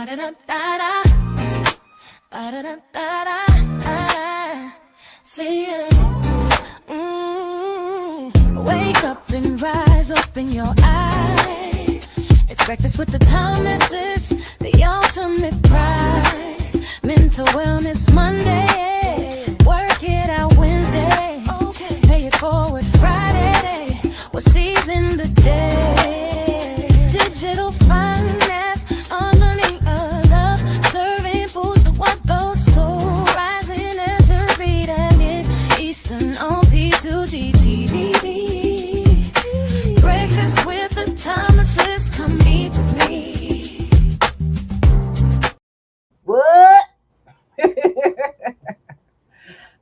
Ba-da-da-da-da. Ba-da-da-da-da. See ya. Wake up and rise, open your eyes. It's breakfast with the Thomases, the ultimate prize. Mental Wellness Monday, work it out Wednesday, pay it forward Friday, we're seizing the day. Digital finance, harmony of love, serving food for what goes to rising as the beat and it Eastern on P2GTV. Breakfast with the Thomases, come eat with me. What?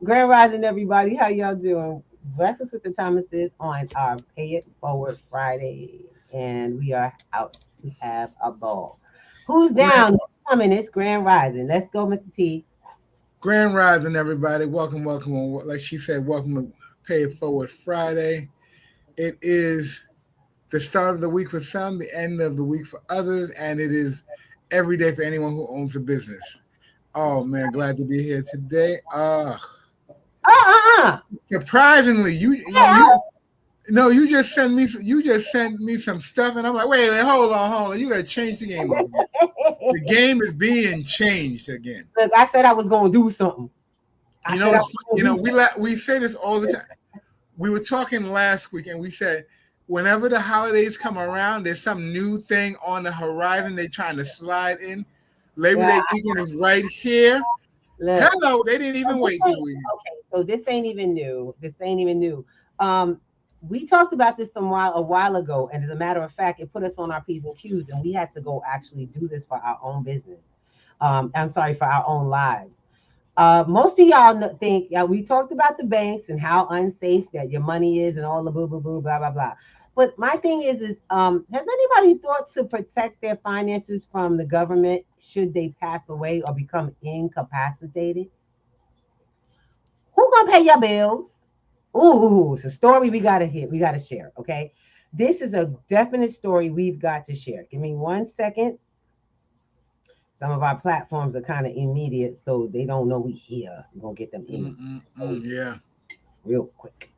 Grand Rising, everybody. How y'all doing? Breakfast with the Thomases on our Pay It Forward Friday. And we are out to have a ball. Who's down? Who's coming? It's Grand Rising. Let's go, Mr. T. Grand Rising, everybody. Welcome. Like she said, welcome to Pay It Forward Friday. It is the start of the week for some, the end of the week for others, and it is every day for anyone who owns a business. Oh, man, glad to be here today. Surprisingly, you just sent me some stuff, and I'm like, wait, hold on. You gotta change the game over. The game is being changed again. Look, I said I was gonna do something. We say this all the time. We were talking last week, and we said whenever the holidays come around, there's some new thing on the horizon they're trying to slide in. Labor Day weekend is right here. Look, hello, they didn't even wait for you. Okay, so this ain't even new. We talked about this a while ago, and as a matter of fact, it put us on our P's and Q's, and we had to go actually do this for our own business. For our own lives. Most of y'all think, we talked about the banks and how unsafe that your money is and all the boo, boo, boo, blah, blah, blah. But my thing is has anybody thought to protect their finances from the government should they pass away or become incapacitated? Who gonna pay your bills? Ooh, it's a story we gotta share, okay? This is a definite story we've got to share. Give me 1 second. Some of our platforms are kind of immediate, so they don't know we here. So we're gonna get them in. Real quick.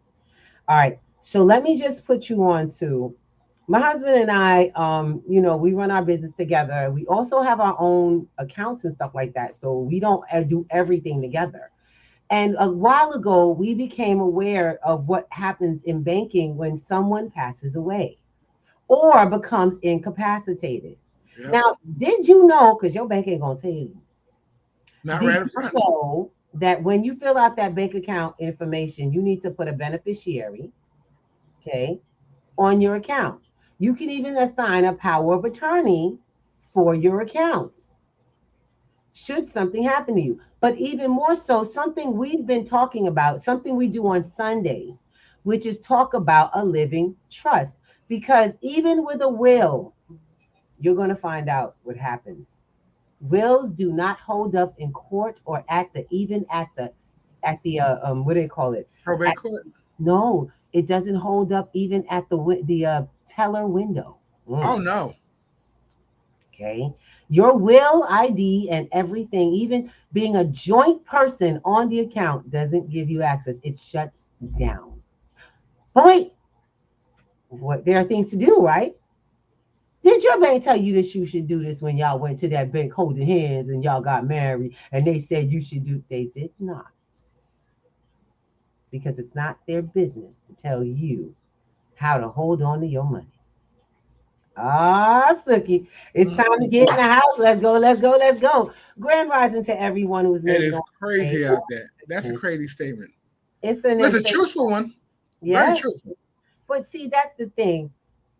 All right. So let me just put you on to my husband and I, we run our business together. We also have our own accounts and stuff like that. So we don't do everything together. And a while ago, we became aware of what happens in banking when someone passes away or becomes incapacitated. Yep. Now, did you know, because your bank ain't going to tell you. Not right in front. Know that when you fill out that bank account information, you need to put a beneficiary, on your account. You can even assign a power of attorney for your accounts should something happen to you. But even more so, something we've been talking about, something we do on Sundays, which is talk about a living trust. Because even with a will, you're going to find out what happens. Wills do not hold up in court or even at the what do they call it? Probate court. No, it doesn't hold up even at the teller window. Oh no. Okay. Your will ID and everything, even being a joint person on the account, doesn't give you access. It shuts down. But wait, there are things to do, right? Did your bank tell you that you should do this when y'all went to that bank holding hands and y'all got married and they said you should do? They did not. Because it's not their business to tell you how to hold on to your money. Suki, it's time to get in the house. Let's go. Grand Rising to everyone who's made it. It is crazy out there. That's a crazy statement. It's a truthful one. Yeah. Very truthful. But see, that's the thing.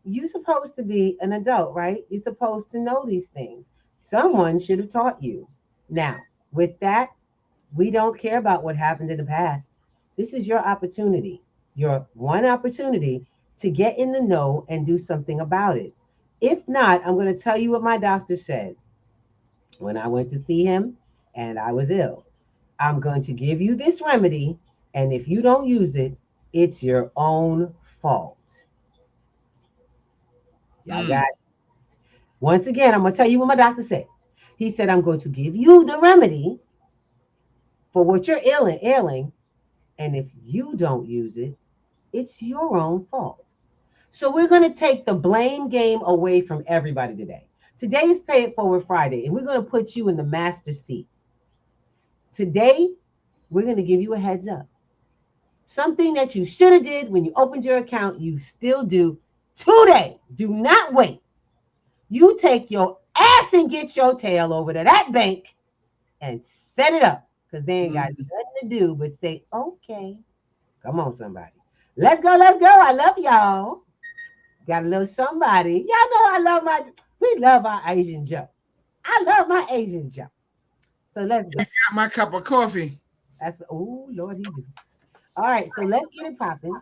You're supposed to be an adult, right? You're supposed to know these things. Someone should have taught you. Now, with that, we don't care about what happened in the past. This is your opportunity, your one opportunity to get in the know and do something about it. If not, I'm going to tell you what my doctor said when I went to see him and I was ill. I'm going to give you this remedy, and if you don't use it, it's your own fault. Y'all got it. Once again, I'm going to tell you what my doctor said. He said, I'm going to give you the remedy for what you're ailing. And if you don't use it, it's your own fault. So we're going to take the blame game away from everybody today. Today is Pay It Forward Friday, and we're going to put you in the master seat. Today, we're going to give you a heads up. Something that you should have did when you opened your account, you still do today. Do not wait. You take your ass and get your tail over to that bank and set it up, because they ain't got nothing to do but say, okay. Come on, somebody. Let's go. Let's go. I love y'all. Got a little somebody. Y'all know we love our Asian Joe. I love my Asian Joe. So let's go. I got my cup of coffee. Oh, Lord, he do. All right, so let's get it popping.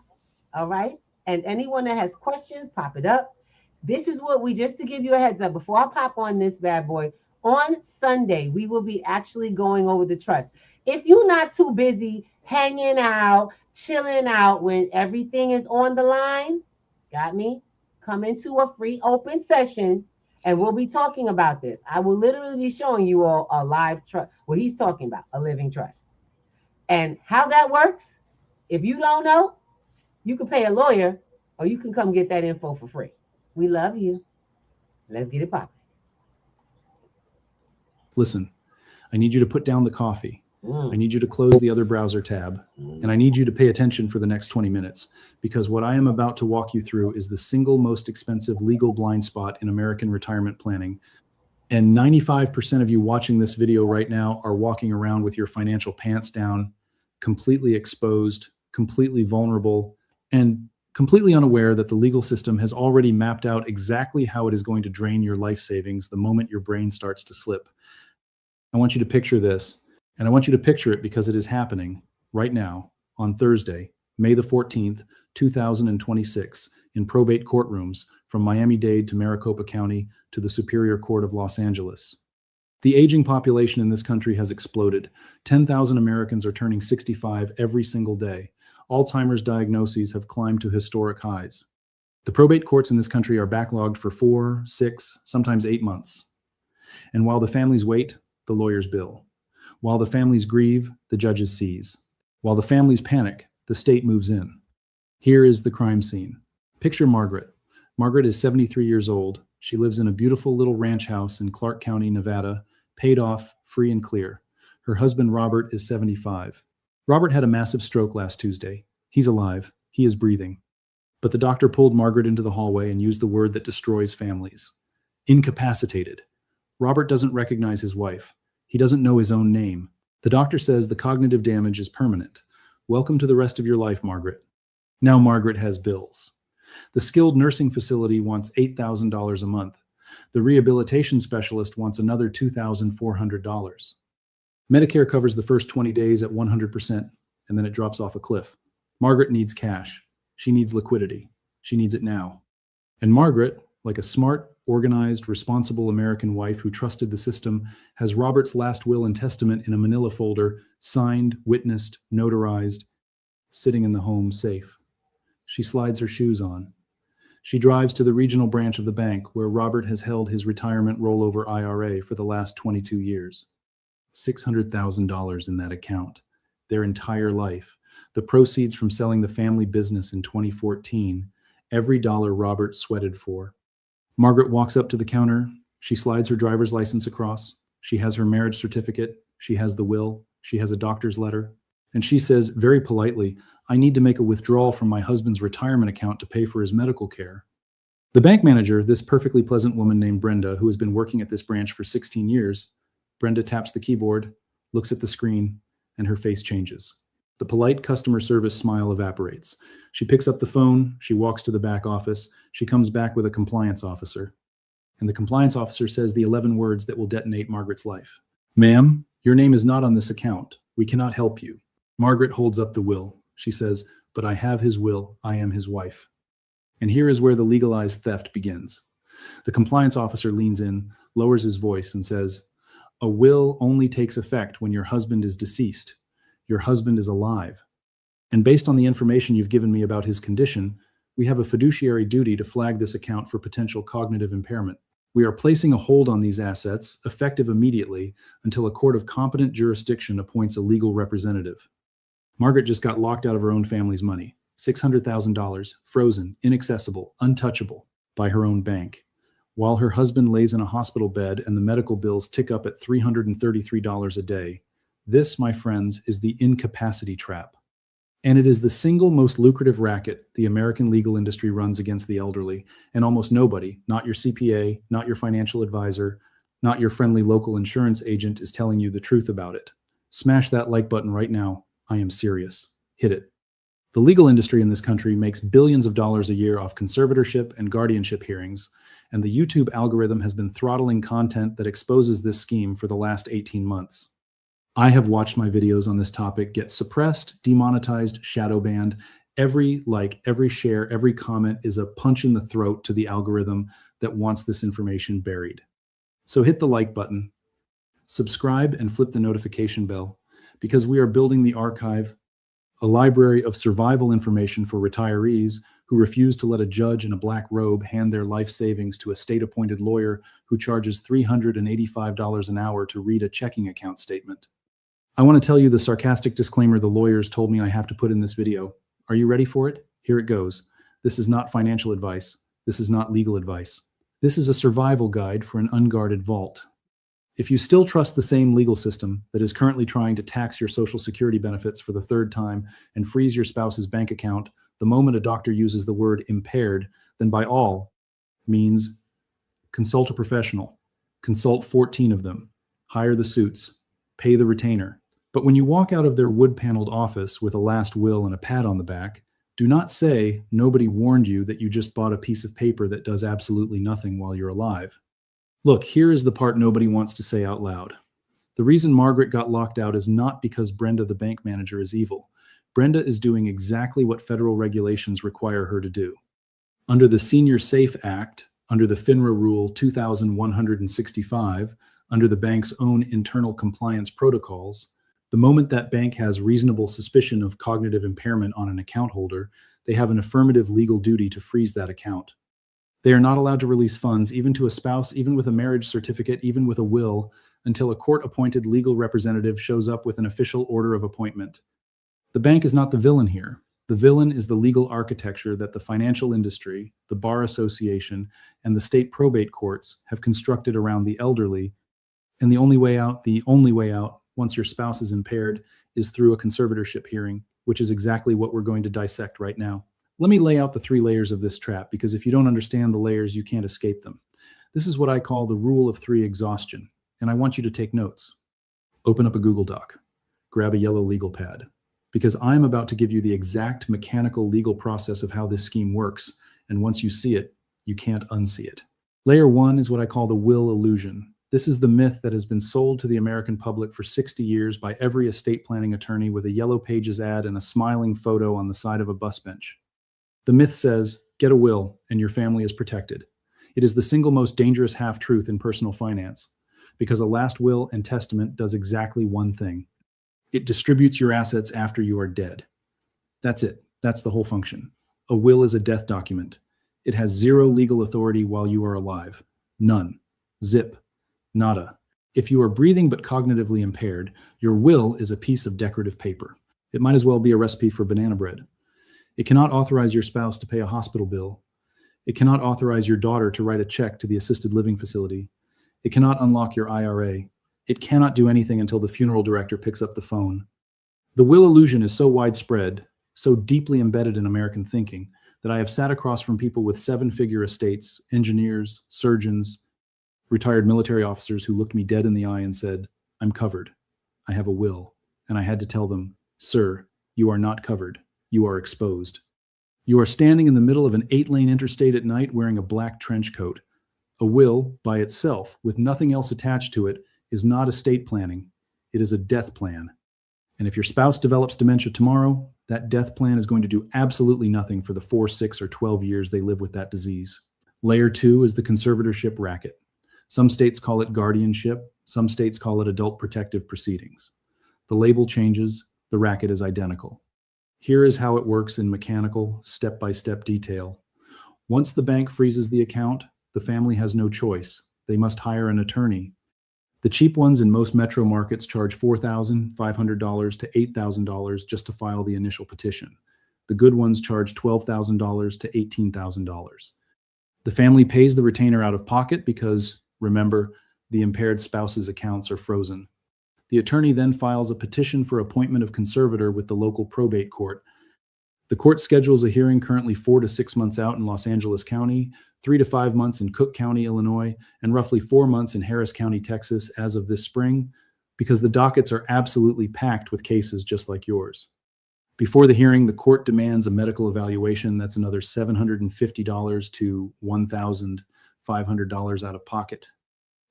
All right. And anyone that has questions, pop it up. This is what just to give you a heads up, before I pop on this bad boy, on Sunday, we will be actually going over the trust. If you're not too busy hanging out, chilling out when everything is on the line, got me? Come into a free open session and we'll be talking about this. I will literally be showing you all a live trust, what he's talking about, a living trust. And how that works, if you don't know, you can pay a lawyer or you can come get that info for free. We love you. Let's get it popping. Listen, I need you to put down the coffee. I need you to close the other browser tab, and I need you to pay attention for the next 20 minutes, because what I am about to walk you through is the single most expensive legal blind spot in American retirement planning. And 95% of you watching this video right now are walking around with your financial pants down, completely exposed, completely vulnerable, and completely unaware that the legal system has already mapped out exactly how it is going to drain your life savings the moment your brain starts to slip. I want you to picture this. And I want you to picture it because it is happening right now on Thursday, May the 14th, 2026, in probate courtrooms from Miami-Dade to Maricopa County to the Superior Court of Los Angeles. The aging population in this country has exploded. 10,000 Americans are turning 65 every single day. Alzheimer's diagnoses have climbed to historic highs. The probate courts in this country are backlogged for 4, 6, sometimes 8 months. And while the families wait, the lawyers bill. While the families grieve, the judges seize. While the families panic, the state moves in. Here is the crime scene. Picture Margaret. Margaret is 73 years old. She lives in a beautiful little ranch house in Clark County, Nevada, paid off, free and clear. Her husband, Robert, is 75. Robert had a massive stroke last Tuesday. He's alive. He is breathing. But the doctor pulled Margaret into the hallway and used the word that destroys families. Incapacitated. Robert doesn't recognize his wife. He doesn't know his own name. The doctor says the cognitive damage is permanent. Welcome to the rest of your life, Margaret. Now Margaret has bills. The skilled nursing facility wants $8,000 a month. The rehabilitation specialist wants another $2,400. Medicare covers the first 20 days at 100%, and then it drops off a cliff. Margaret needs cash. She needs liquidity. She needs it now. And Margaret, like a smart, organized, responsible American wife who trusted the system, has Robert's last will and testament in a manila folder, signed, witnessed, notarized, sitting in the home safe. She slides her shoes on. She drives to the regional branch of the bank where Robert has held his retirement rollover IRA for the last 22 years. $600,000 in that account. Their entire life. The proceeds from selling the family business in 2014. Every dollar Robert sweated for. Margaret walks up to the counter. She slides her driver's license across. She has her marriage certificate. She has the will. She has a doctor's letter. And she says, very politely, I need to make a withdrawal from my husband's retirement account to pay for his medical care. The bank manager, this perfectly pleasant woman named Brenda, who has been working at this branch for 16 years, Brenda taps the keyboard, looks at the screen, and her face changes. The polite customer service smile evaporates. She picks up the phone, she walks to the back office, she comes back with a compliance officer. And the compliance officer says the 11 words that will detonate Margaret's life. Ma'am, your name is not on this account. We cannot help you. Margaret holds up the will. She says, but I have his will. I am his wife. And here is where the legalized theft begins. The compliance officer leans in, lowers his voice, and says, a will only takes effect when your husband is deceased. Your husband is alive. And based on the information you've given me about his condition, we have a fiduciary duty to flag this account for potential cognitive impairment. We are placing a hold on these assets, effective immediately, until a court of competent jurisdiction appoints a legal representative. Margaret just got locked out of her own family's money. $600,000, frozen, inaccessible, untouchable, by her own bank, while her husband lays in a hospital bed and the medical bills tick up at $333 a day. This, my friends, is the incapacity trap. And it is the single most lucrative racket the American legal industry runs against the elderly, and almost nobody, not your CPA, not your financial advisor, not your friendly local insurance agent, is telling you the truth about it. Smash that like button right now. I am serious. Hit it. The legal industry in this country makes billions of dollars a year off conservatorship and guardianship hearings, and the YouTube algorithm has been throttling content that exposes this scheme for the last 18 months. I have watched my videos on this topic get suppressed, demonetized, shadow banned. Every like, every share, every comment is a punch in the throat to the algorithm that wants this information buried. So hit the like button, subscribe, and flip the notification bell, because we are building the archive, a library of survival information for retirees who refuse to let a judge in a black robe hand their life savings to a state-appointed lawyer who charges $385 an hour to read a checking account statement. I want to tell you the sarcastic disclaimer the lawyers told me I have to put in this video. Are you ready for it? Here it goes. This is not financial advice. This is not legal advice. This is a survival guide for an unguarded vault. If you still trust the same legal system that is currently trying to tax your Social Security benefits for the third time and freeze your spouse's bank account the moment a doctor uses the word impaired, then by all means, consult a professional. Consult 14 of them. Hire the suits. Pay the retainer. But when you walk out of their wood-paneled office with a last will and a pat on the back, do not say nobody warned you that you just bought a piece of paper that does absolutely nothing while you're alive. Look, here is the part nobody wants to say out loud. The reason Margaret got locked out is not because Brenda, the bank manager, is evil. Brenda is doing exactly what federal regulations require her to do. Under the Senior Safe Act, under the FINRA Rule 2165, under the bank's own internal compliance protocols, the moment that bank has reasonable suspicion of cognitive impairment on an account holder, they have an affirmative legal duty to freeze that account. They are not allowed to release funds, even to a spouse, even with a marriage certificate, even with a will, until a court-appointed legal representative shows up with an official order of appointment. The bank is not the villain here. The villain is the legal architecture that the financial industry, the Bar Association, and the state probate courts have constructed around the elderly. And the only way out, once your spouse is impaired, is through a conservatorship hearing, which is exactly what we're going to dissect right now. Let me lay out the 3 layers of this trap, because if you don't understand the layers, you can't escape them. This is what I call the rule of 3 exhaustion, and I want you to take notes. Open up a Google Doc, grab a yellow legal pad, because I'm about to give you the exact mechanical legal process of how this scheme works, and once you see it, you can't unsee it. Layer 1 is what I call the will illusion. This is the myth that has been sold to the American public for 60 years by every estate planning attorney with a Yellow Pages ad and a smiling photo on the side of a bus bench. The myth says, get a will and your family is protected. It is the single most dangerous half-truth in personal finance, because a last will and testament does exactly one thing. It distributes your assets after you are dead. That's it. That's the whole function. A will is a death document. It has 0 legal authority while you are alive. None. Zip. Nada. If you are breathing but cognitively impaired, your will is a piece of decorative paper. It might as well be a recipe for banana bread. It cannot authorize your spouse to pay a hospital bill. It cannot authorize your daughter to write a check to the assisted living facility. It cannot unlock your IRA. It cannot do anything until the funeral director picks up the phone. The will illusion is so widespread, so deeply embedded in American thinking, that I have sat across from people with 7-figure estates, engineers, surgeons, retired military officers who looked me dead in the eye and said, I'm covered. I have a will. And I had to tell them, sir, you are not covered. You are exposed. You are standing in the middle of an 8-lane interstate at night wearing a black trench coat. A will, by itself, with nothing else attached to it, is not estate planning. It is a death plan. And if your spouse develops dementia tomorrow, that death plan is going to do absolutely nothing for the 4, 6, or 12 years they live with that disease. Layer 2 is the conservatorship racket. Some states call it guardianship. Some states call it adult protective proceedings. The label changes. The racket is identical. Here is how it works in mechanical, step-by-step detail. Once the bank freezes the account, The family has no choice. They must hire an attorney. The cheap ones in most metro markets charge $4,500 to $8,000 just to file the initial petition. The good ones charge $12,000 to $18,000. The family pays the retainer out of pocket because, remember, the impaired spouse's accounts are frozen. The attorney then files a petition for appointment of conservator with the local probate court. The court schedules a hearing currently 4 to 6 months out in Los Angeles County, 3 to 5 months in Cook County, Illinois, and roughly 4 months in Harris County, Texas, as of this spring, because the dockets are absolutely packed with cases just like yours. Before the hearing, the court demands a medical evaluation. That's another $750 to $1,500 out of pocket.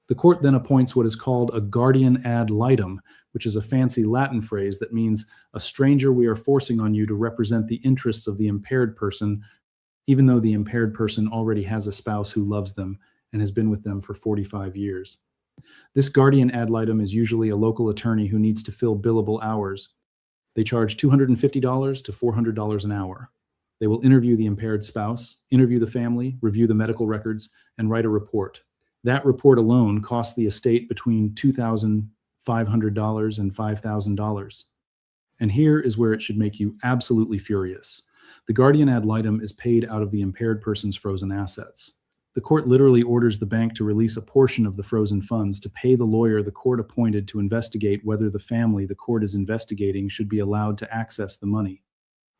The court then appoints what is called a guardian ad litem, which is a fancy Latin phrase that means a stranger we are forcing on you to represent the interests of the impaired person, even though the impaired person already has a spouse who loves them and has been with them for 45 years. This guardian ad litem is usually a local attorney who needs to fill billable hours. They charge $250 to $400 an hour. They will interview the impaired spouse, interview the family, review the medical records, and write a report. That report alone costs the estate between $2,500 and $5,000. And here is where it should make you absolutely furious. The guardian ad litem is paid out of the impaired person's frozen assets. The court literally orders the bank to release a portion of the frozen funds to pay the lawyer the court appointed to investigate whether the family the court is investigating should be allowed to access the money.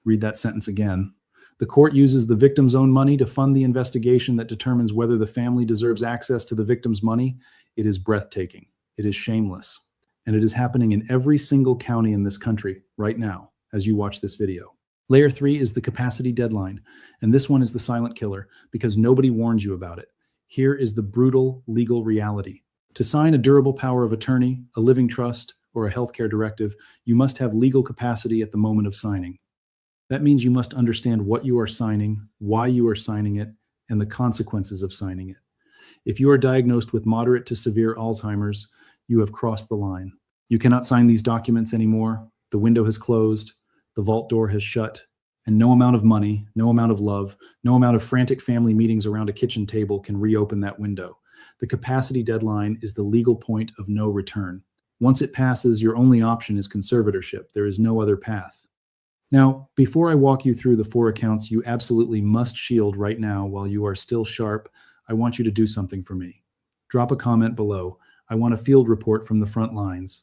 Read that sentence again. The court uses the victim's own money to fund the investigation that determines whether the family deserves access to the victim's money. It is breathtaking. It is shameless. And it is happening in every single county in this country right now as you watch this video. Layer 3 is the capacity deadline, and this one is the silent killer because nobody warns you about it. Here is the brutal legal reality. To sign a durable power of attorney, a living trust, or a healthcare directive, you must have legal capacity at the moment of signing. That means you must understand what you are signing, why you are signing it, and the consequences of signing it. If you are diagnosed with moderate to severe Alzheimer's, you have crossed the line. You cannot sign these documents anymore. The window has closed. The vault door has shut, and no amount of money, no amount of love, no amount of frantic family meetings around a kitchen table can reopen that window. The capacity deadline is the legal point of no return. Once it passes, your only option is conservatorship. There is no other path. Now, before I walk you through the 4 accounts you absolutely must shield right now while you are still sharp, I want you to do something for me. Drop a comment below. I want a field report from the front lines.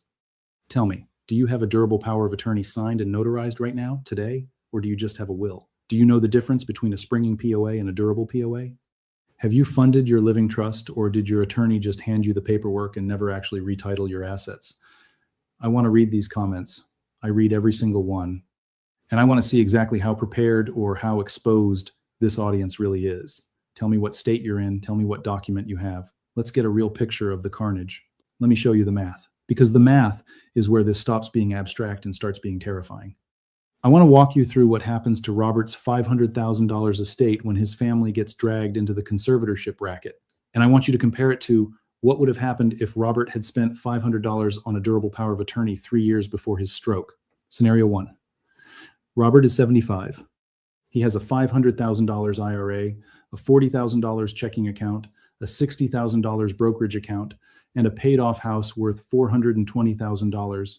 Tell me, do you have a durable power of attorney signed and notarized right now, today, or do you just have a will? Do you know the difference between a springing POA and a durable POA? Have you funded your living trust, or did your attorney just hand you the paperwork and never actually retitle your assets? I want to read these comments. I read every single one. And I want to see exactly how prepared or how exposed this audience really is. Tell me what state you're in. Tell me what document you have. Let's get a real picture of the carnage. Let me show you the math, because the math is where this stops being abstract and starts being terrifying. I want to walk you through what happens to Robert's $500,000 estate when his family gets dragged into the conservatorship racket. And I want you to compare it to what would have happened if Robert had spent $500 on a durable power of attorney 3 years before his stroke. Scenario 1. Robert is 75. He has a $500,000 IRA, a $40,000 checking account, a $60,000 brokerage account, and a paid-off house worth $420,000,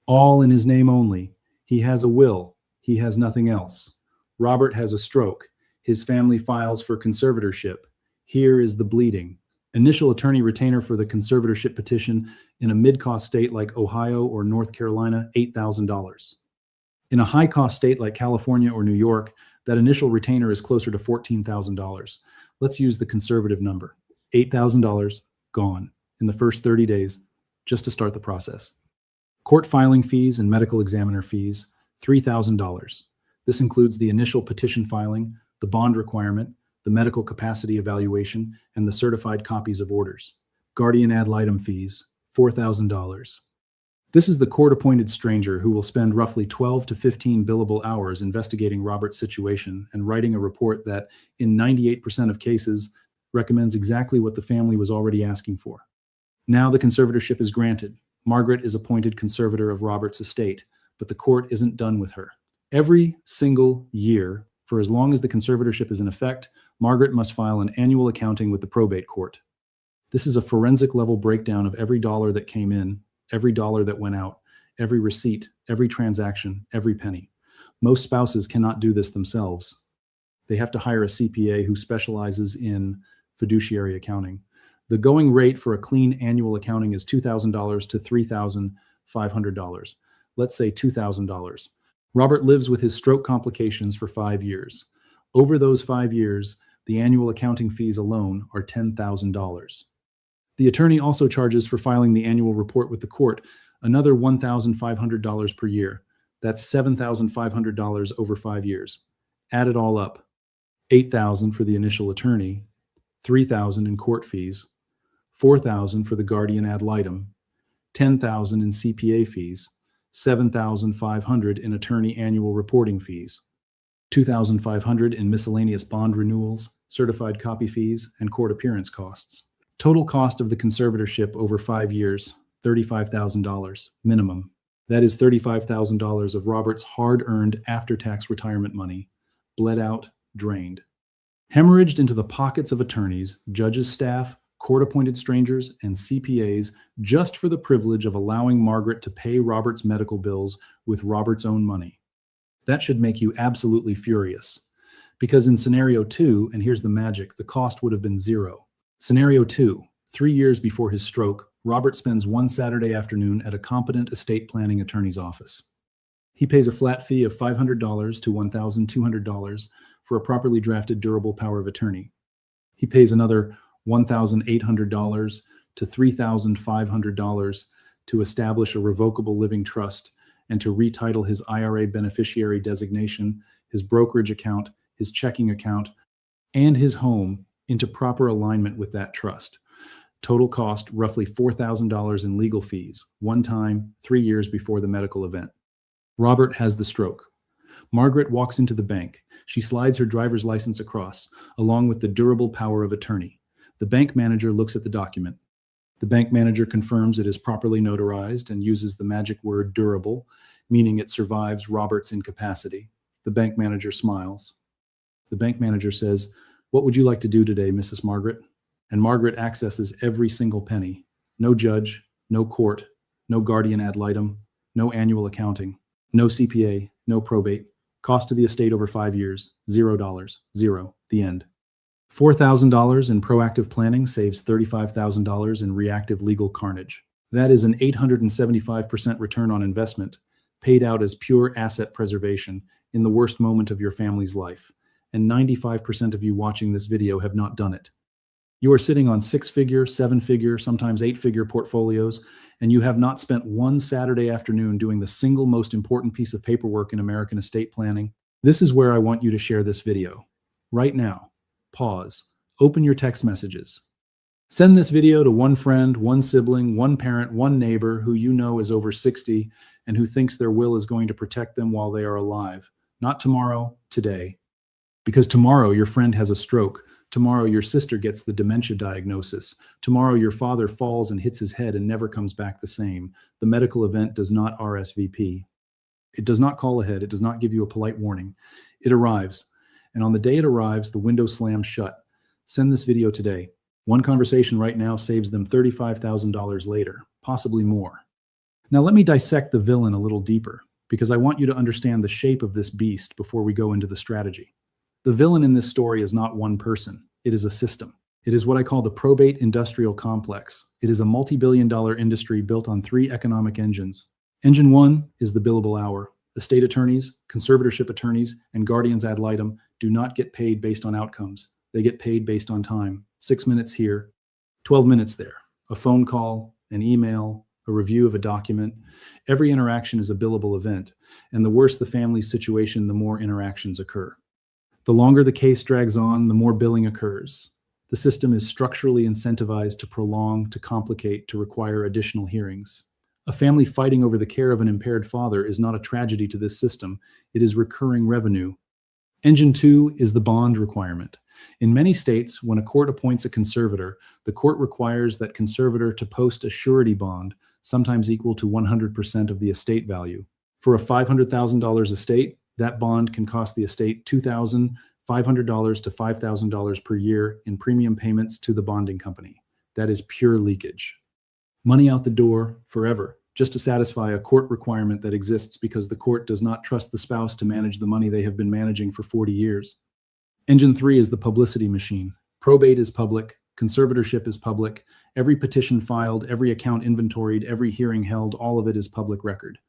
all in his name only. He has a will. He has nothing else. Robert has a stroke. His family files for conservatorship. Here is the bleeding. Initial attorney retainer for the conservatorship petition in a mid-cost state like Ohio or North Carolina, $8,000. In a high-cost state like California or New York, that initial retainer is closer to $14,000. Let's use the conservative number. $8,000 gone in the first 30 days just to start the process. Court filing fees and medical examiner fees, $3,000. This includes the initial petition filing, the bond requirement, the medical capacity evaluation, and the certified copies of orders. Guardian ad litem fees, $4,000. This is the court-appointed stranger who will spend roughly 12 to 15 billable hours investigating Robert's situation and writing a report that, in 98% of cases, recommends exactly what the family was already asking for. Now the conservatorship is granted. Margaret is appointed conservator of Robert's estate, but the court isn't done with her. Every single year, for as long as the conservatorship is in effect, Margaret must file an annual accounting with the probate court. This is a forensic level breakdown of every dollar that came in, every dollar that went out, every receipt, every transaction, every penny. Most spouses cannot do this themselves. They have to hire a CPA who specializes in fiduciary accounting. The going rate for a clean annual accounting is $2,000 to $3,500. Let's say $2,000. Robert lives with his stroke complications for 5 years. Over those 5 years, the annual accounting fees alone are $10,000. The attorney also charges for filing the annual report with the court another $1,500 per year. That's $7,500 over 5 years. Add it all up. $8,000 for the initial attorney, $3,000 in court fees, $4,000 for the guardian ad litem, $10,000 in CPA fees, $7,500 in attorney annual reporting fees, $2,500 in miscellaneous bond renewals, certified copy fees, and court appearance costs. Total cost of the conservatorship over 5 years, $35,000 minimum. That is $35,000 of Robert's hard-earned after-tax retirement money, bled out, drained, hemorrhaged into the pockets of attorneys, judges' staff, court-appointed strangers, and CPAs just for the privilege of allowing Margaret to pay Robert's medical bills with Robert's own money. That should make you absolutely furious. Because in scenario 2, and here's the magic, the cost would have been zero. Scenario 2, 3 years before his stroke, Robert spends one Saturday afternoon at a competent estate planning attorney's office. He pays a flat fee of $500 to $1,200 for a properly drafted durable power of attorney. He pays another $1,800 to $3,500 to establish a revocable living trust and to retitle his IRA beneficiary designation, his brokerage account, his checking account, and his home into proper alignment with that trust. Total cost, roughly $4,000 in legal fees, one time, 3 years before the medical event. Robert has the stroke. Margaret walks into the bank. She slides her driver's license across, along with the durable power of attorney. The bank manager looks at the document. The bank manager confirms it is properly notarized and uses the magic word durable, meaning it survives Robert's incapacity. The bank manager smiles. The bank manager says, "What would you like to do today, Mrs. Margaret?" And Margaret accesses every single penny. No judge, no court, no guardian ad litem, no annual accounting, no CPA, no probate. Cost to the estate over 5 years, $0, zero, the end. $4,000 in proactive planning saves $35,000 in reactive legal carnage. That is an 875% return on investment, paid out as pure asset preservation in the worst moment of your family's life. And 95% of you watching this video have not done it. You are sitting on 6-figure, 7-figure, sometimes 8-figure portfolios, and you have not spent one Saturday afternoon doing the single most important piece of paperwork in American estate planning. This is where I want you to share this video. Right now, pause, open your text messages. Send this video to one friend, one sibling, one parent, one neighbor who you know is over 60 and who thinks their will is going to protect them while they are alive. Not tomorrow, today. Because tomorrow your friend has a stroke. Tomorrow your sister gets the dementia diagnosis. Tomorrow your father falls and hits his head and never comes back the same. The medical event does not RSVP. It does not call ahead. It does not give you a polite warning. It arrives. And on the day it arrives, the window slams shut. Send this video today. One conversation right now saves them $35,000 later, possibly more. Now let me dissect the villain a little deeper, because I want you to understand the shape of this beast before we go into the strategy. The villain in this story is not one person. It is a system. It is what I call the probate industrial complex. It is a multi-billion-dollar industry built on 3 economic engines. Engine 1 is the billable hour. Estate attorneys, conservatorship attorneys, and guardians ad litem do not get paid based on outcomes. They get paid based on time. 6 minutes here, 12 minutes there. A phone call, an email, a review of a document. Every interaction is a billable event, and the worse the family's situation, the more interactions occur. The longer the case drags on, the more billing occurs. The system is structurally incentivized to prolong, to complicate, to require additional hearings. A family fighting over the care of an impaired father is not a tragedy to this system. It is recurring revenue. Engine 2 is the bond requirement. In many states, when a court appoints a conservator, the court requires that conservator to post a surety bond, sometimes equal to 100% of the estate value. For a $500,000 estate, that bond can cost the estate $2,500 $500 to $5,000 per year in premium payments to the bonding company. That is pure leakage. Money out the door forever, just to satisfy a court requirement that exists because the court does not trust the spouse to manage the money they have been managing for 40 years. Engine 3 is the publicity machine. Probate is public. Conservatorship is public. Every petition filed, every account inventoried, every hearing held, all of it is public record.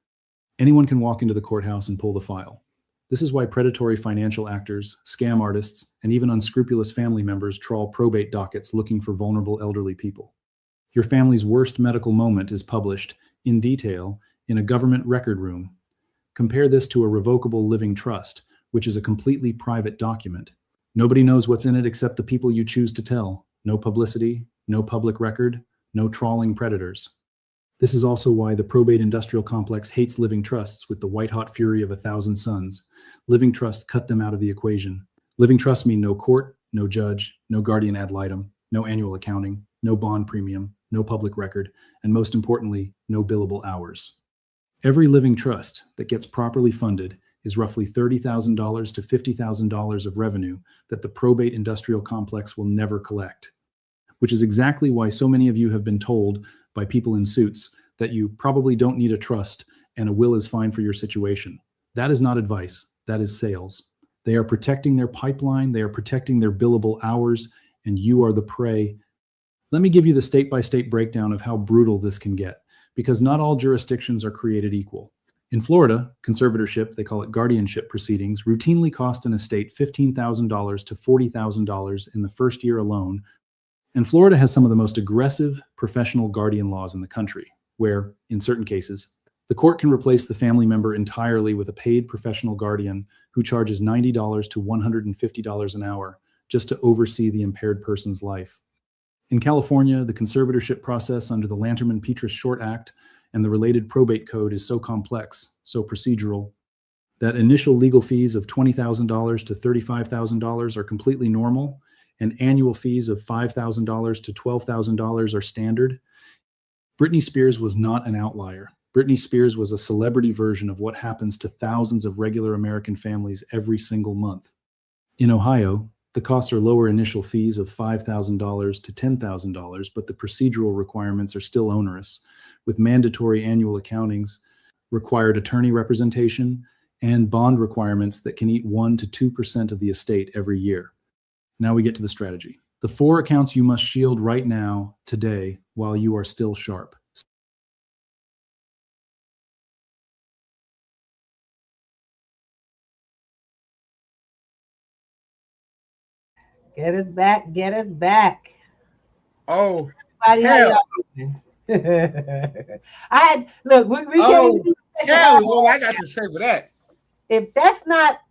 Anyone can walk into the courthouse and pull the file. This is why predatory financial actors, scam artists, and even unscrupulous family members trawl probate dockets looking for vulnerable elderly people. Your family's worst medical moment is published in detail in a government record room. Compare this to a revocable living trust, which is a completely private document. Nobody knows what's in it except the people you choose to tell. No publicity, no public record, no trawling predators. This is also why the probate industrial complex hates living trusts with the white-hot fury of 1,000 suns. Living trusts cut them out of the equation. Living trusts mean no court, no judge, no guardian ad litem, no annual accounting, no bond premium, no public record, and most importantly, no billable hours. Every living trust that gets properly funded is roughly $30,000 to $50,000 of revenue that the probate industrial complex will never collect, which is exactly why so many of you have been told by people in suits that you probably don't need a trust and a will is fine for your situation. That is not advice, that is sales. They are protecting their pipeline, they are protecting their billable hours, and you are the prey. Let me give you the state-by-state breakdown of how brutal this can get, because not all jurisdictions are created equal. In Florida, conservatorship, they call it guardianship proceedings, routinely cost an estate $15,000 to $40,000 in the first year alone. And Florida has some of the most aggressive professional guardian laws in the country, where, in certain cases, the court can replace the family member entirely with a paid professional guardian who charges $90 to $150 an hour just to oversee the impaired person's life. In California, the conservatorship process under the Lanterman-Petrus Short Act and the related probate code is so complex, so procedural, that initial legal fees of $20,000 to $35,000 are completely normal, and annual fees of $5,000 to $12,000 are standard. Britney Spears was not an outlier. Britney Spears was a celebrity version of what happens to thousands of regular American families every single month. In Ohio, the costs are lower initial fees of $5,000 to $10,000, but the procedural requirements are still onerous, with mandatory annual accountings, required attorney representation, and bond requirements that can eat 1% to 2% of the estate every year. Now we get to the strategy. The 4 accounts you must shield right now, today, while you are still sharp. Get us back, get us back. Oh, Everybody, hell. we can't even hell is all I got to say for that. If that's not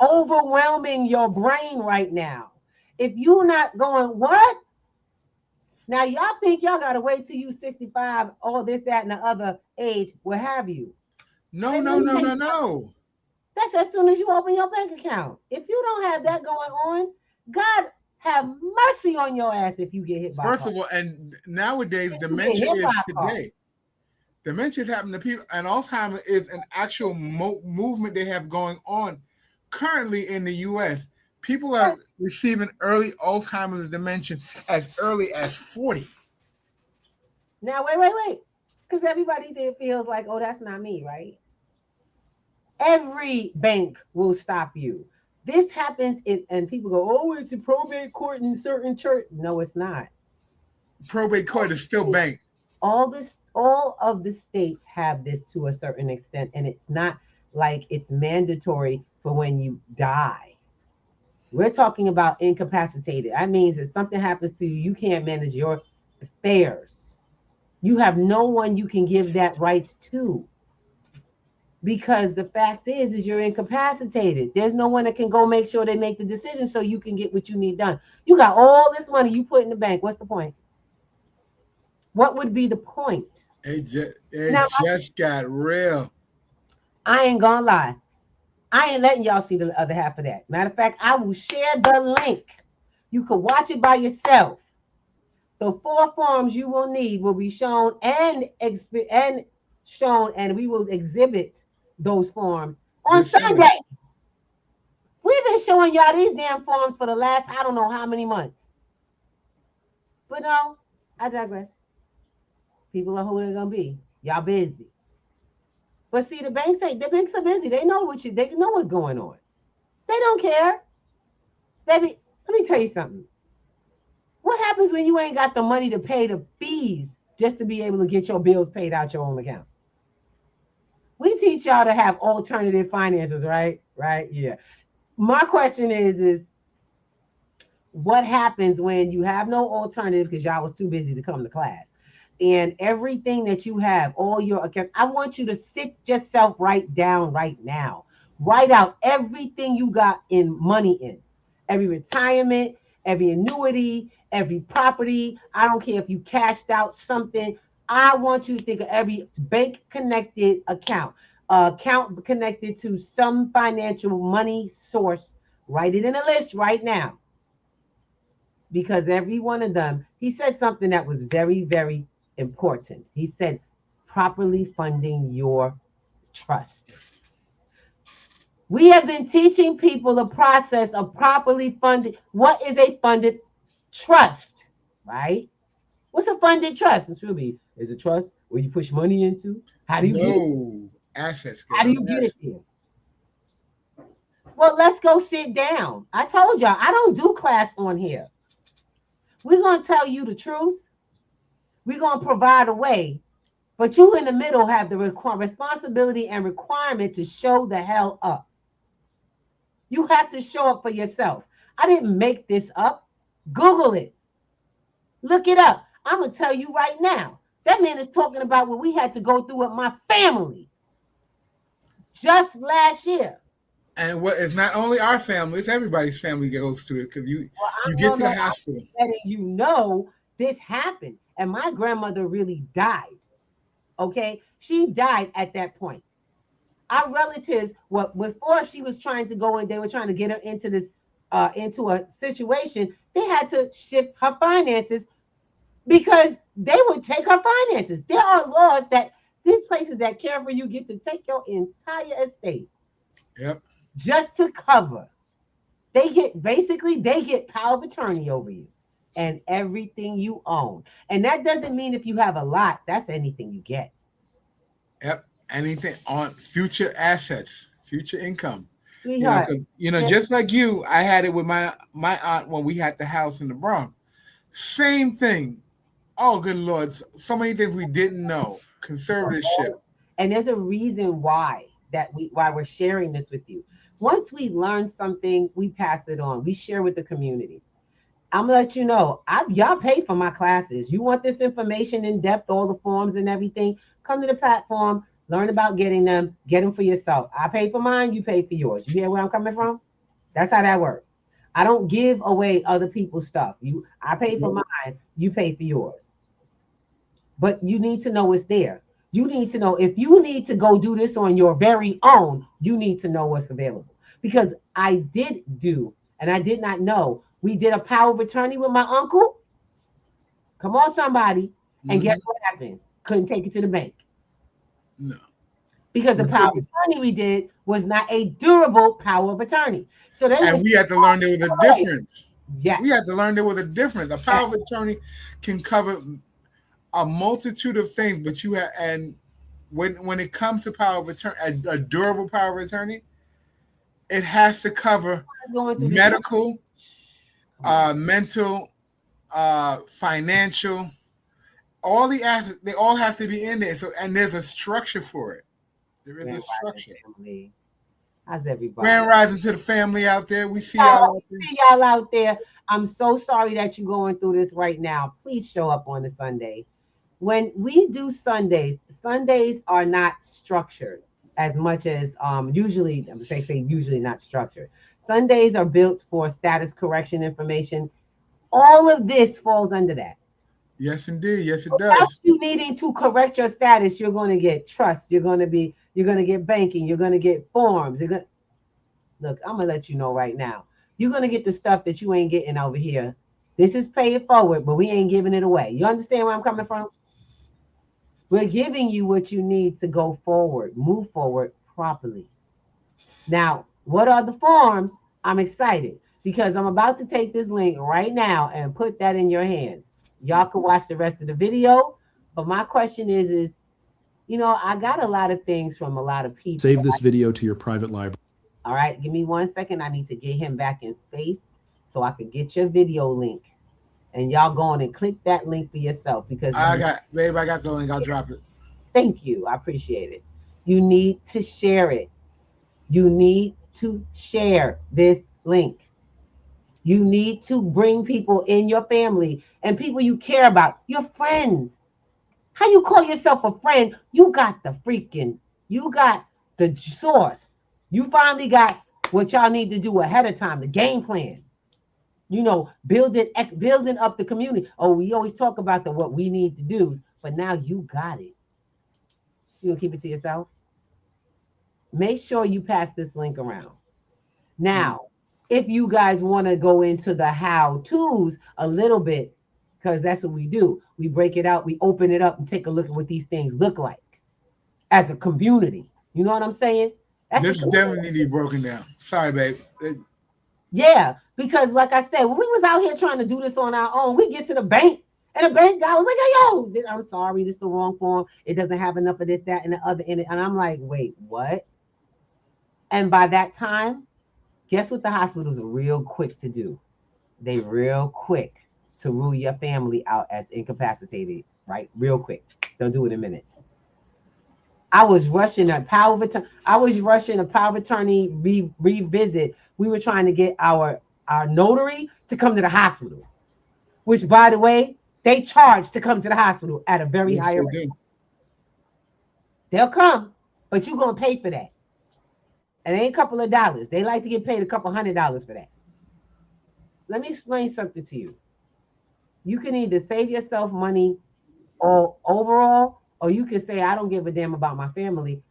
overwhelming your brain right now, if you're not going, what? Now y'all think y'all gotta wait till you 65, all this, that, and the other age, what have you. No. That's as soon as you open your bank account. If you don't have that going on, God have mercy on your ass if you get hit by a car. First of all, and nowadays dementia is today. Dementia is happening to people, and Alzheimer's is an actual movement they have going on currently in the U.S. People are receiving early Alzheimer's dementia as early as 40. Now, wait. Because everybody there feels like, oh, that's not me, right? Every bank will stop you. This happens, and people go, oh, it's a probate court in certain church. No, it's not. Probate court is still bank. All of the states have this to a certain extent, and it's not like it's mandatory for when you die. We're talking about incapacitated. That means if something happens to you, you can't manage your affairs. You have no one you can give that right to. Because the fact is you're incapacitated. There's no one that can go make sure they make the decision so you can get what you need done. You got all this money you put in the bank. What's the point? What would be the point? It just got real. I ain't gonna lie. I ain't letting y'all see the other half of that. Matter of fact, I will share the link. You can watch it by yourself. The 4 forms you will need will be shown and we will exhibit those forms on Sunday. We've been showing y'all these damn forms for the last, I don't know how many months. But no, I digress. People are who they're gonna be. Y'all busy. But see, the banks are busy. They know they know what's going on. They don't care. Baby, let me tell you something. What happens when you ain't got the money to pay the fees just to be able to get your bills paid out your own account? We teach y'all to have alternative finances, right? Right? Yeah. My question is what happens when you have no alternative because y'all was too busy to come to class? And everything that you have, all your accounts, I want you to sit yourself right down right now. Write out everything you got in money in. Every retirement, every annuity, every property. I don't care if you cashed out something. I want you to think of every bank connected account connected to some financial money source. Write it in a list right now. Because every one of them, he said something that was very, very important. He said, properly funding your trust. We have been teaching people the process of properly funding. What is a funded trust, right? What's a funded trust? Ms. Ruby, is a trust where you push money into? How do you get it? Assets. How do you get it there? Well, let's go sit down. I told y'all, I don't do class on here. We're going to tell you the truth. We're going to provide a way. But you in the middle have the responsibility and requirement to show the hell up. You have to show up for yourself. I didn't make this up. Google it. Look it up. I'm going to tell you right now. That man is talking about what we had to go through with my family just last year. And what it's not only our family, it's everybody's family goes through it because you get to the hospital. Letting you know this happened. And my grandmother really died. Okay? She died at that point. Our relatives, before she was trying to go in, they were trying to get her into this, into a situation. They had to shift her finances because they would take her finances. There are laws that these places that care for you get to take your entire estate. Yep. Just to cover. They get power of attorney over you and everything you own. And that doesn't mean if you have a lot, that's anything you get. Yep. Anything on future assets, future income. Sweetheart. Just like you, I had it with my aunt when we had the house in the Bronx. Same thing. Oh, good Lord. So many things we didn't know. Conservatorship. And there's a reason why we're sharing this with you. Once we learn something, we pass it on. We share with the community. I'm gonna let you know, y'all pay for my classes. You want this information in depth, all the forms and everything, come to the platform, learn about getting them, get them for yourself. I pay for mine, you pay for yours. You hear where I'm coming from? That's how that works. I don't give away other people's stuff. I pay for mine, you pay for yours. But you need to know it's there. You need to know if you need to go do this on your very own, you need to know what's available. Because I did do, and I did not know, we did a power of attorney with my uncle. Come on, somebody. And guess what happened? Couldn't take it to the bank. No. Because the power of attorney we did was not a durable power of attorney. And we had to learn there was a difference. Yes. We had to learn there was a difference. A power of attorney can cover a multitude of things, but you have, and when it comes to power of attorney, a durable power of attorney, it has to cover medical, mental, financial, all the assets. They all have to be in there. So, and there's a structure for it. There is a structure. How's everybody? Grand rising to the family out there. We see y'all out there. I'm so sorry that you're going through this right now. Please show up on a Sunday. When we do Sundays are not structured as much as usually, I'm saying usually not structured. Sundays are built for status correction information. All of this falls under that. Yes, indeed. Yes, it Without does. you needing to correct your status, you're going to get trust. You're going to get banking. You're going to get forms. Look, I'm going to let you know right now. You're going to get the stuff that you ain't getting over here. This is pay it forward, but we ain't giving it away. You understand where I'm coming from? We're giving you what you need to go forward, move forward properly. Now, what are the forms? I'm excited because I'm about to take this link right now and put that in your hands. Y'all can watch the rest of the video. But my question is, I got a lot of things from a lot of people. Save this video to your private library. All right, give me 1 second. I need to get him back in space so I could get your video link. And y'all go on and click that link for yourself because I got the link. I'll drop it. Thank you. I appreciate it. You need to share it. You need to share this link. You need to bring people in your family and people you care about, your friends. How you call yourself a friend? You got the source. You finally got what y'all need to do ahead of time, the game plan. Building up the community. Oh, we always talk about what we need to do, but now you got it. You gonna keep it to yourself? Make sure you pass this link around. Now, if you guys want to go into the how-tos a little bit, because that's what we do. We break it out, we open it up and take a look at what these things look like as a community. You know what I'm saying? This definitely need to be broken down. Sorry, babe. Yeah, because like I said, when we was out here trying to do this on our own, we get to the bank and the bank guy was like, hey, yo, I'm sorry, this is the wrong form. It doesn't have enough of this, that, and the other in it. And I'm like, wait, what? And by that time, guess what the hospitals are real quick to do? They real quick to rule your family out as incapacitated, right? Real quick. They'll do it in minutes. I was rushing a power of attorney revisit. We were trying to get our notary to come to the hospital, which, by the way, they charge to come to the hospital at a very high rate. They'll come, but you're going to pay for that. And it ain't a couple of dollars. They like to get paid a couple $100 for that. Let me explain something to you. You can either save yourself money or overall, or you can say, I don't give a damn about my family.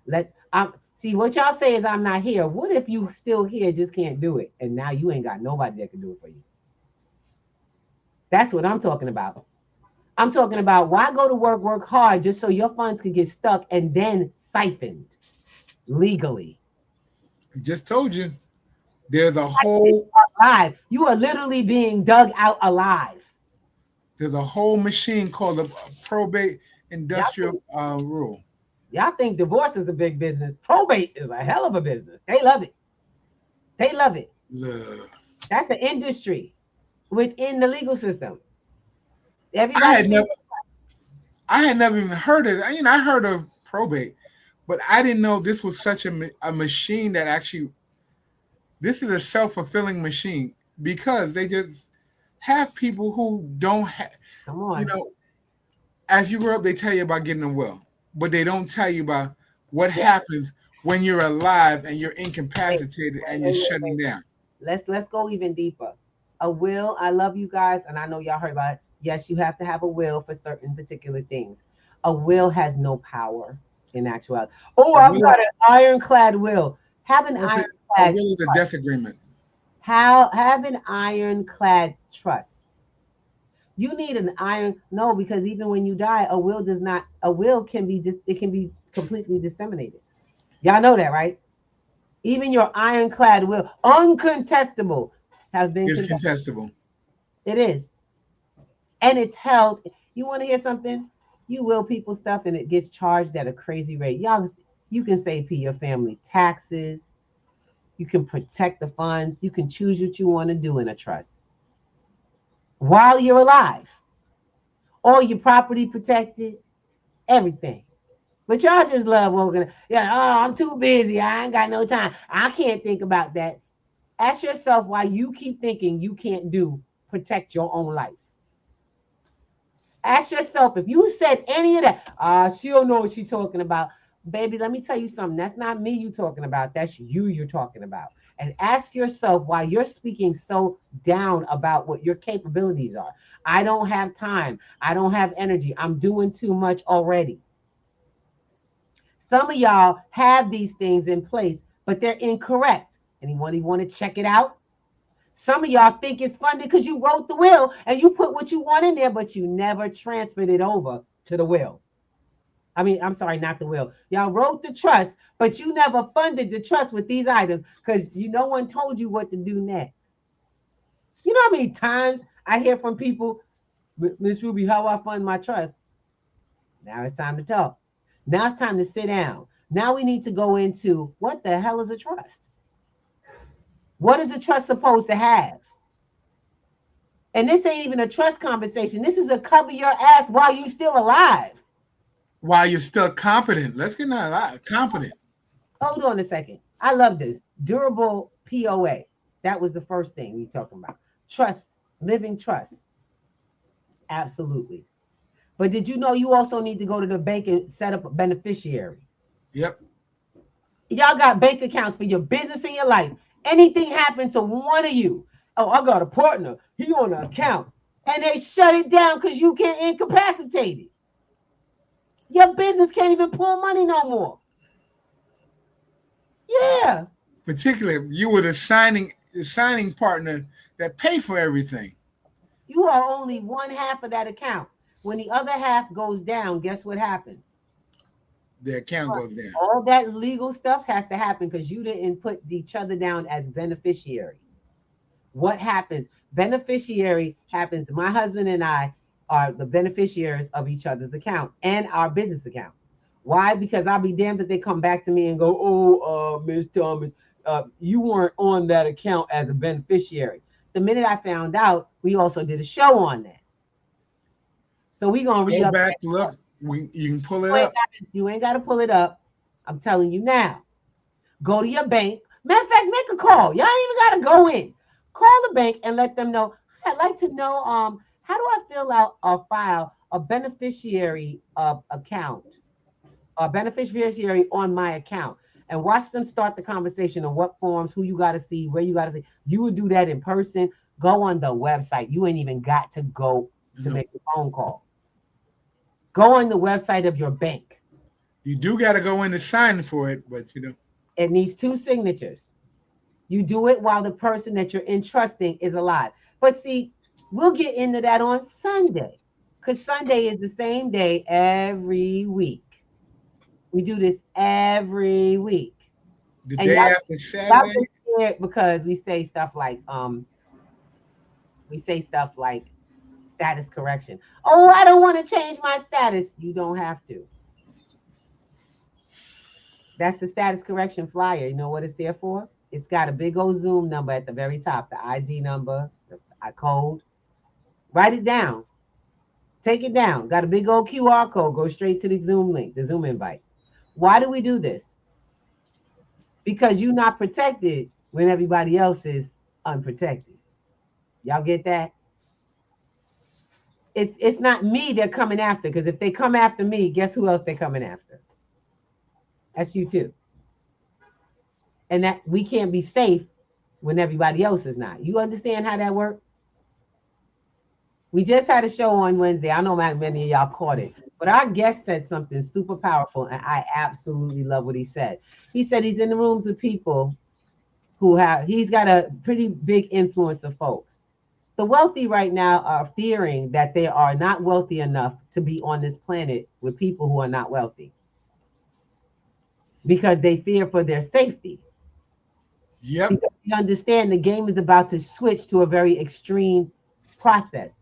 See, what y'all say is I'm not here. What if you still here, just can't do it? And now you ain't got nobody that can do it for you. That's what I'm talking about. I'm talking about why go to work hard just so your funds could get stuck and then siphoned legally. I just told you. There's a whole alive. You are literally being dug out alive. There's a whole machine called the probate industrial rule. Y'all think divorce is a big business. Probate is a hell of a business. They love it. They love it. Look. That's an industry within the legal system. I had never even heard of it. I heard of probate, but I didn't know this was such a machine that actually. This is a self-fulfilling machine because they just have people who don't have. Come on. As you grow up, they tell you about getting a will, but they don't tell you about what happens when you're alive and you're incapacitated and you're shutting down. Let's go even deeper. A will. I love you guys, and I know y'all heard about it. Yes, you have to have a will for certain particular things. A will has no power in actuality. Oh, I've got an ironclad will. Have an ironclad. A will is a death agreement. Have an ironclad trust. You need an no, because even when you die, a will can be completely disseminated. Y'all know that, right? Even your ironclad will, uncontestable, has been contestable. It is. And it's held. You want to hear something? You will people stuff and it gets charged at a crazy rate. Y'all, you can save your family taxes. You can protect the funds. You can choose what you want to do in a trust while you're alive. All your property protected, everything. But y'all just love working. Yeah, oh, I'm too busy. I ain't got no time. I can't think about that. Ask yourself why you keep thinking you can't protect your own life. Ask yourself if you said any of that. She don't know what she's talking about. Baby, let me tell you something. That's not me you talking about. That's you're talking about. And ask yourself why you're speaking so down about what your capabilities are. I don't have time. I don't have energy. I'm doing too much already. Some of y'all have these things in place, but they're incorrect. Anyone want to check it out? Some of y'all think it's funded because you wrote the will and you put what you want in there, but you never transferred it over to the will. I'm sorry, not the will. Y'all wrote the trust, but you never funded the trust with these items because no one told you what to do next. You know how many times I hear from people, Miss Ruby, how I fund my trust? Now it's time to talk. Now it's time to sit down. Now we need to go into what the hell is a trust? What is a trust supposed to have? And this ain't even a trust conversation. This is a cover your ass while you still alive. While you're still competent. Let's get not competent. Hold on a second. I love this. Durable POA. That was the first thing we talking about. Trust, living trust. Absolutely. But did you know you also need to go to the bank and set up a beneficiary? Yep. Y'all got bank accounts for your business and your life. Anything happened to one of you, oh, I got a partner, he on an account, and they shut it down because you can't incapacitate it. Your business can't even pull money no more. Yeah. Particularly, you were the signing partner that paid for everything. You are only one half of that account. When the other half goes down, guess what happens? The account goes down. All that legal stuff has to happen because you didn't put each other down as beneficiary. What happens? Beneficiary happens. My husband and I are the beneficiaries of each other's account and our business account. Why? Because I'll be damned if they come back to me and go, oh, Ms. Thomas, you weren't on that account as a beneficiary. The minute I found out, we also did a show on that. So we're going to read Go up. back, look. You can pull it up. You ain't got to pull it up. I'm telling you now. Go to your bank. Matter of fact, make a call. Y'all ain't even got to go in. Call the bank and let them know. I'd like to know how do I fill out or file a beneficiary account, a beneficiary on my account, and watch them start the conversation on what forms, who you got to see, where you got to see. You would do that in person. Go on the website. You ain't even got to go to make a phone call. Go on the website of your bank. You do got to go in to sign for it, but you know. It needs 2 signatures. You do it while the person that you're entrusting is alive. But see, we'll get into that on Sunday because Sunday is the same day every week. We do this every week. The day after Saturday? Because we say stuff like status correction. Oh, I don't want to change my status. You don't have to. That's the status correction flyer. You know what it's there for? It's got a big old Zoom number at the very top, the ID number, the code. Write it down. Take it down. Got a big old QR code. Go straight to the Zoom link, the Zoom invite. Why do we do this? Because you're not protected when everybody else is unprotected. Y'all get that? It's not me they're coming after, because if they come after me, guess who else they're coming after? That's you too. And that we can't be safe when everybody else is not. You understand how that works? We just had a show on Wednesday. I know many of y'all caught it, but our guest said something super powerful, and I absolutely love what he said. He said he's in the rooms with people he's got a pretty big influence of folks. The wealthy right now are fearing that they are not wealthy enough to be on this planet with people who are not wealthy because they fear for their safety. Yep. Because you understand the game is about to switch to a very extreme process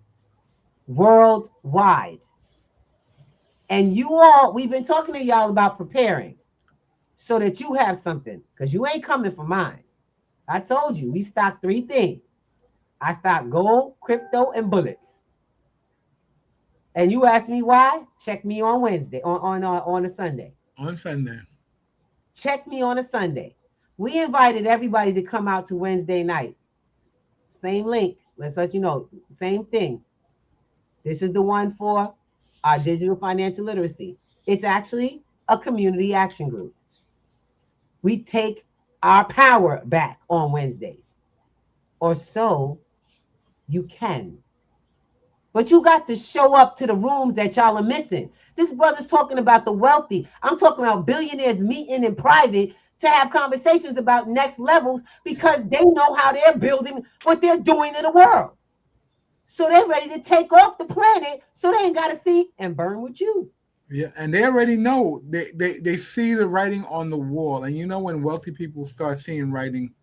worldwide. And we've been talking to y'all about preparing so that you have something, because you ain't coming for mine. I told you, we stocked 3 things. I stocked gold, crypto, and bullets. And you asked me why? Check me on Wednesday, on a Sunday. On Sunday. Check me on a Sunday. We invited everybody to come out to Wednesday night. Same link. Let's let you know. Same thing. This is the one for our digital financial literacy. It's actually a community action group. We take our power back on Wednesdays. Or so you can. But you got to show up to the rooms that y'all are missing. This brother's talking about the wealthy. I'm talking about billionaires meeting in private to have conversations about next levels because they know how they're building what they're doing in the world. So they're ready to take off the planet so they ain't got to see and burn with you. Yeah, and they already know. They see the writing on the wall, and you know when wealthy people start seeing writing,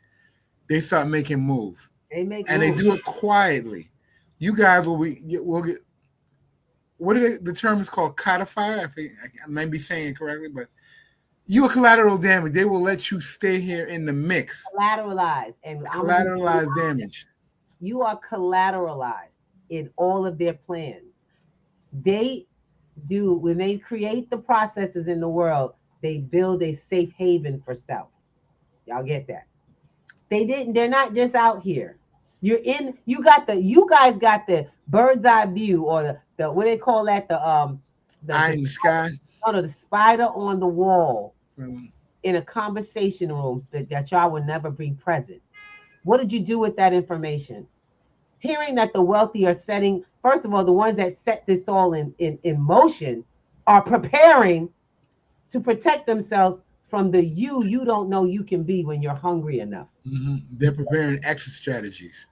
they start making moves, They make and moves. they do it quietly. You guys will get what are the term is called codifier. I might be saying it correctly, but you are collateral damage. They will let you stay here in the mix. Collateralized, and I'm gonna be Collateralized damage. you are collateralized in all of their plans. They do when they create the processes in the world, they build a safe haven for self. Y'all get that? They're not just out here. You guys got the bird's eye view, or the what they call that, Eye the in the sky. no, the spider on the wall Um, in a conversation room that y'all will never be present. What did you do with that information? Hearing that the wealthy are setting, first of all, the ones that set this all in motion are preparing to protect themselves from the you don't know you can be when you're hungry enough. They're preparing exit strategies.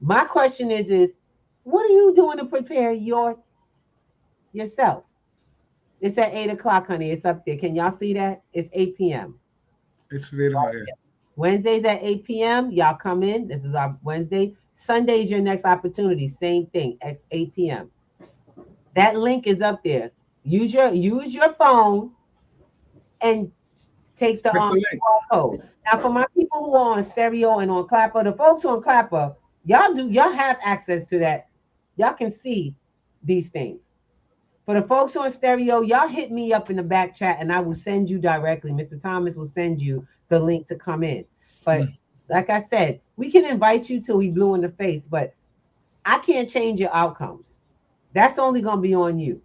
My question is what are you doing to prepare yourself? It's at 8 o'clock, honey. It's up there. Can y'all see that? It's 8 p.m. It's later on here. Wednesdays at 8 p.m. Y'all come in. This is our Wednesday. Sunday's your next opportunity. Same thing at 8 p.m. That link is up there. Use your phone and take the Click the link. QR code. Now, for my people who are on stereo and on Clapper, the folks on Clapper, y'all have access to that. Y'all can see these things. For the folks on stereo, y'all hit me up in the back chat and I will send you directly. Mr. Thomas will send you the link to come in. But like I said, we can invite you till we blue in the face, but I can't change your outcomes. That's only going to be on you.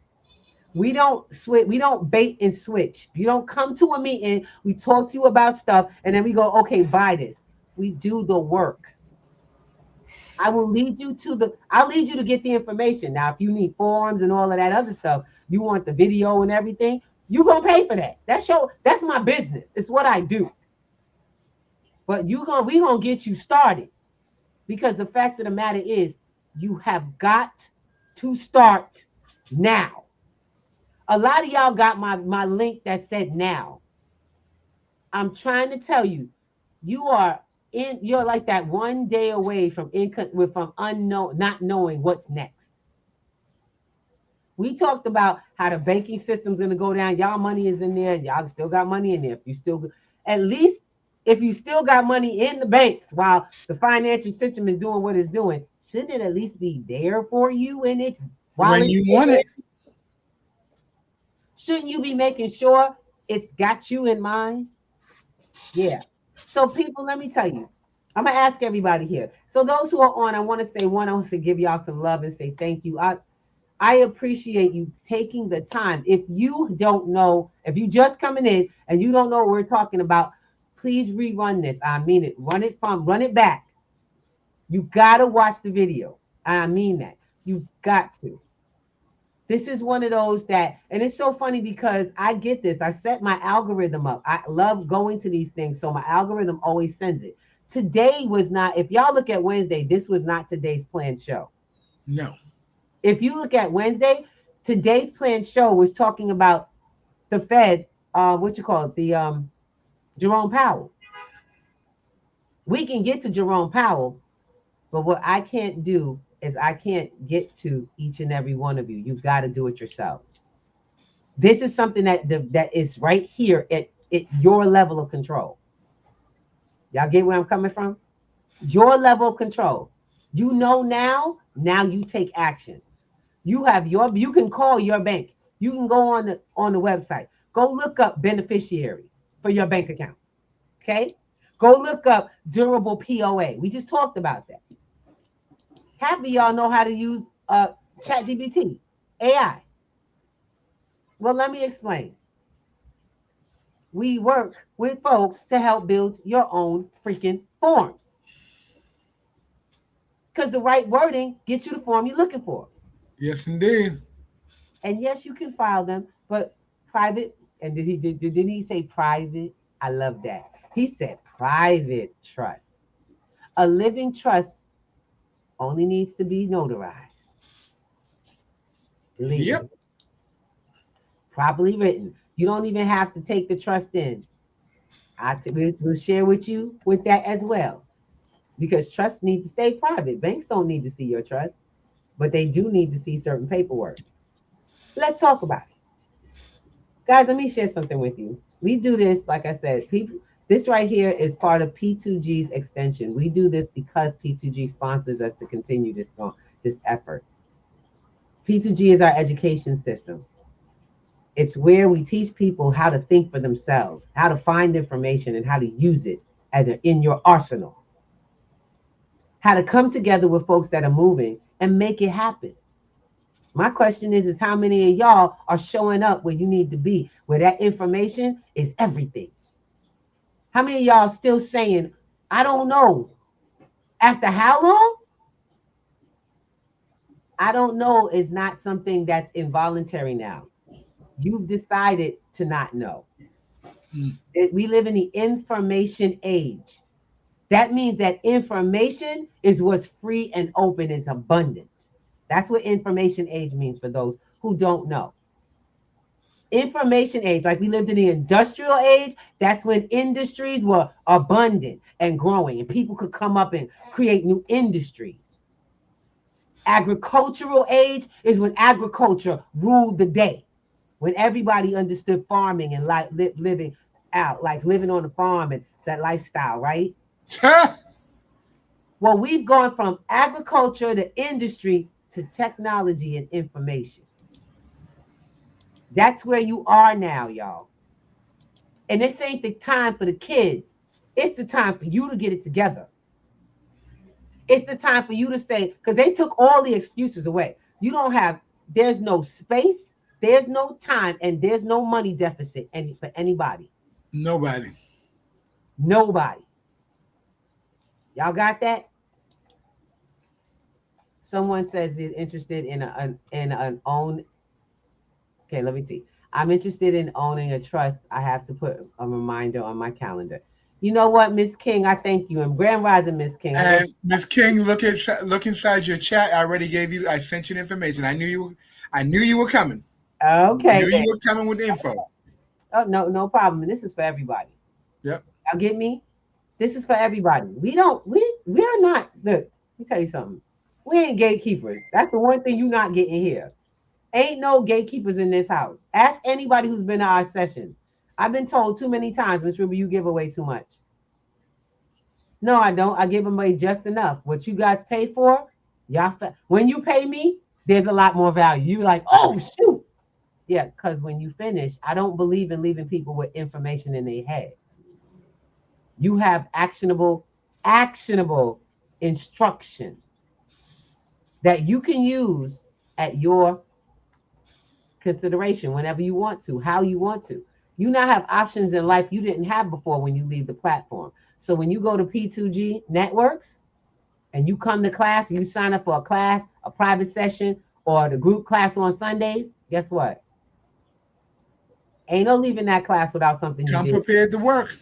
We don't switch. We don't bait and switch. You don't come to a meeting. We talk to you about stuff, and then we go, okay, buy this. We do the work. I'll lead you to get the information. Now, if you need forms and all of that other stuff, you want the video and everything, you're gonna pay for that. That's my business. It's what I do. But we gonna get you started, because the fact of the matter is you have got to start now. A lot of y'all got my link that said now. I'm trying to tell you, you're like that one day away from unknown, not knowing what's next. We talked about how the banking system's gonna go down. Y'all money is in there, and y'all still got money in there. If you still got money in the banks while the financial system is doing what it's doing, shouldn't it at least be there for you When you want it? Shouldn't you be making sure it's got you in mind? Yeah. So people, let me tell you, I'm gonna ask everybody here. So those who are on, I want to give y'all some love and say thank you. I appreciate you taking the time. If you don't know, if you just coming in and you don't know what we're talking about, please rerun this. I mean it. Run it back. You gotta watch the video. I mean that. You've got to. This is one of those and it's so funny because I get this. I set my algorithm up. I love going to these things, so my algorithm always sends it. Today was not, if y'all look at Wednesday, this was not today's planned show. No. If you look at Wednesday, today's planned show was talking about the Fed, Jerome Powell. We can get to Jerome Powell, but what I can't do is I can't get to each and every one of you. You've got to do it yourselves. This is something that is right here at your level of control. Y'all get where I'm coming from? Your level of control. You know now you take action. You can call your bank. You can go on the website. Go look up beneficiary for your bank account. Okay? Go look up durable POA. We just talked about that. Half of y'all know how to use ChatGPT, AI. Well, let me explain. We work with folks to help build your own freaking forms. Because the right wording gets you the form you're looking for. Yes, indeed. And yes, you can file them, but private. And didn't he say private? I love that. He said private trust. A living trust only needs to be notarized. Legally. Yep. properly written. You don't even have to take the trust in. We'll share with you with that as well, because trust needs to stay private. Banks don't need to see your trust, but they do need to see certain paperwork. Let's talk about it. Guys, let me share something with you. We do this, like I said, people. This right here is part of P2G's extension. We do this because P2G sponsors us to continue this effort. P2G is our education system. It's where we teach people how to think for themselves, how to find information, and how to use it in your arsenal. How to come together with folks that are moving and make it happen. My question is how many of y'all are showing up where you need to be, where that information is everything? How many of y'all still saying, I don't know? After how long? I don't know is not something that's involuntary now. You've decided to not know. We live in the information age. That means that information is what's free and open. It's abundant. That's what information age means for those who don't know. Information age, like we lived in the industrial age, that's when industries were abundant and growing and people could come up and create new industries. Agricultural age is when agriculture ruled the day, when everybody understood farming and living out, like living on the farm and that lifestyle, right? Well, we've gone from agriculture to industry to technology and information. That's where you are now, y'all. And this ain't the time for the kids. It's the time for you to get it together. It's the time for you to say, because they took all the excuses away. There's no space, there's no time, and there's no money deficit for anybody. Nobody. Y'all got that? Someone says is interested in an own. Okay, let me see. I'm interested in owning a trust. I have to put a reminder on my calendar. You know what, Miss King? I thank you. And Grand Rising, Miss King. And Miss King, look inside your chat. I sent you the information. I knew you were coming. Okay. I knew you were coming with the info. Oh, no problem. And this is for everybody. Yep. Y'all get me? This is for everybody. We are not, look, let me tell you something. We ain't gatekeepers. That's the one thing you're not getting here. Ain't no gatekeepers in this house. Ask anybody who's been to our sessions. I've been told too many times, Miss Ruby, you give away too much. No, I don't. I give away just enough. What you guys pay for, when you pay me, there's a lot more value. You're like, oh, shoot. Yeah, because when you finish, I don't believe in leaving people with information in their head. You have actionable instruction that you can use at your consideration whenever you want to, how you want to. You now have options in life you didn't have before when you leave the platform. So when you go to P2G Networks and you come to class and you sign up for a class, a private session, or the group class on Sundays, guess what? Ain't no leaving that class without something you did. Come prepared to work.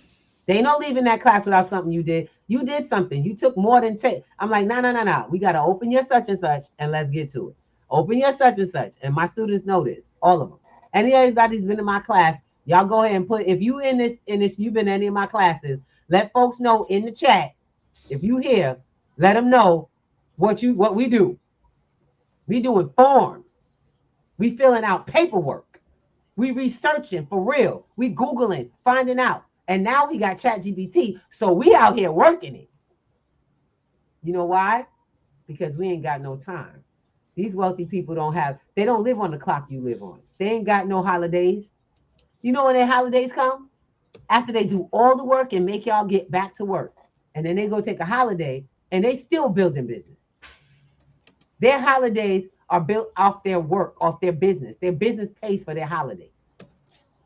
They ain't no leaving that class without something you did. You did something. You took more than 10. I'm like, no. We got to open your such and such and let's get to it. Open your such and such. And my students know this, all of them. Anybody's been in my class, y'all go ahead and put, if you in this, you've been in any of my classes, let folks know in the chat. If you here, let them know what we do. We doing forms. We filling out paperwork. We researching for real. We Googling, finding out. And now we got ChatGPT, so we out here working it. You know why? Because we ain't got no time. These wealthy people they don't live on the clock you live on. They ain't got no holidays. You know when their holidays come? After they do all the work and make y'all get back to work. And then they go take a holiday and they still building business. Their holidays are built off their work, off their business. Their business pays for their holidays.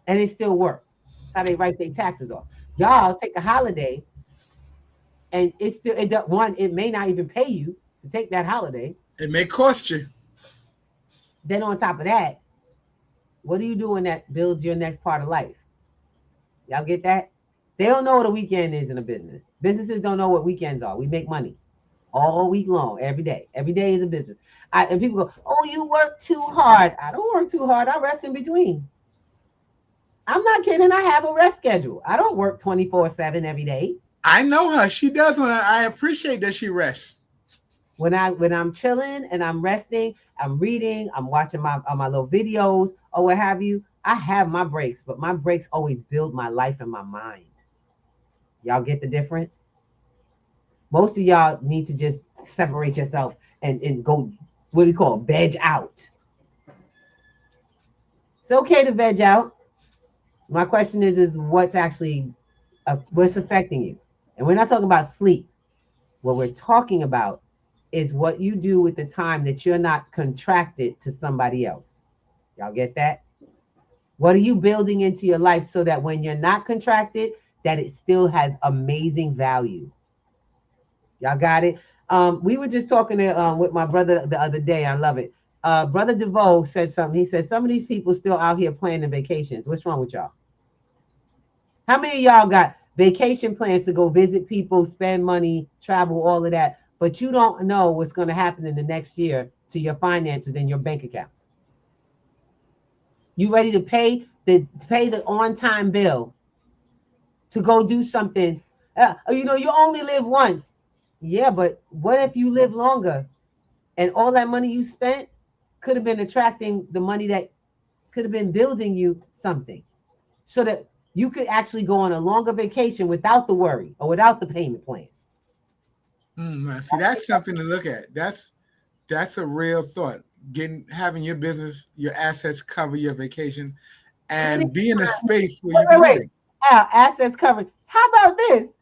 And they still work. That's how they write their taxes off. Y'all take a holiday and it may not even pay you to take that holiday. It may cost you. Then on top of that, what are you doing that builds your next part of life? Y'all get that? They don't know what a weekend is in a business. Businesses don't know what weekends are. We make money all week long, every day. Every day is a business. And people go, oh, you work too hard. I don't work too hard. I rest in between. I'm not kidding. I have a rest schedule. I don't work 24/7 every day. I know her. She does. I appreciate that she rests. When I'm chilling and I'm resting, I'm reading, I'm watching my little videos or what have you. I have my breaks, but my breaks always build my life and my mind. Y'all get the difference? Most of y'all need to just separate yourself and go, what do you call it? Veg out. It's okay to veg out. My question is what's actually what's affecting you? And we're not talking about sleep. What we're talking about is what you do with the time that you're not contracted to somebody else. Y'all get that? What are you building into your life so that when you're not contracted, that it still has amazing value? Y'all got it? We were just talking with my brother the other day. I love it. Brother DeVoe said something. He said, some of these people still out here planning vacations. What's wrong with y'all? How many of y'all got vacation plans to go visit people, spend money, travel, all of that, but you don't know what's going to happen in the next year to your finances and your bank account? You ready to pay the on-time bill to go do something? You only live once. Yeah, but what if you live longer and all that money you spent could have been attracting the money that could have been building you something so that you could actually go on a longer vacation without the worry or without the payment plan. See, that's something to look at. That's a real thought. Having your business, your assets cover your vacation, and be in a space where you can do it. Assets covered. How about this?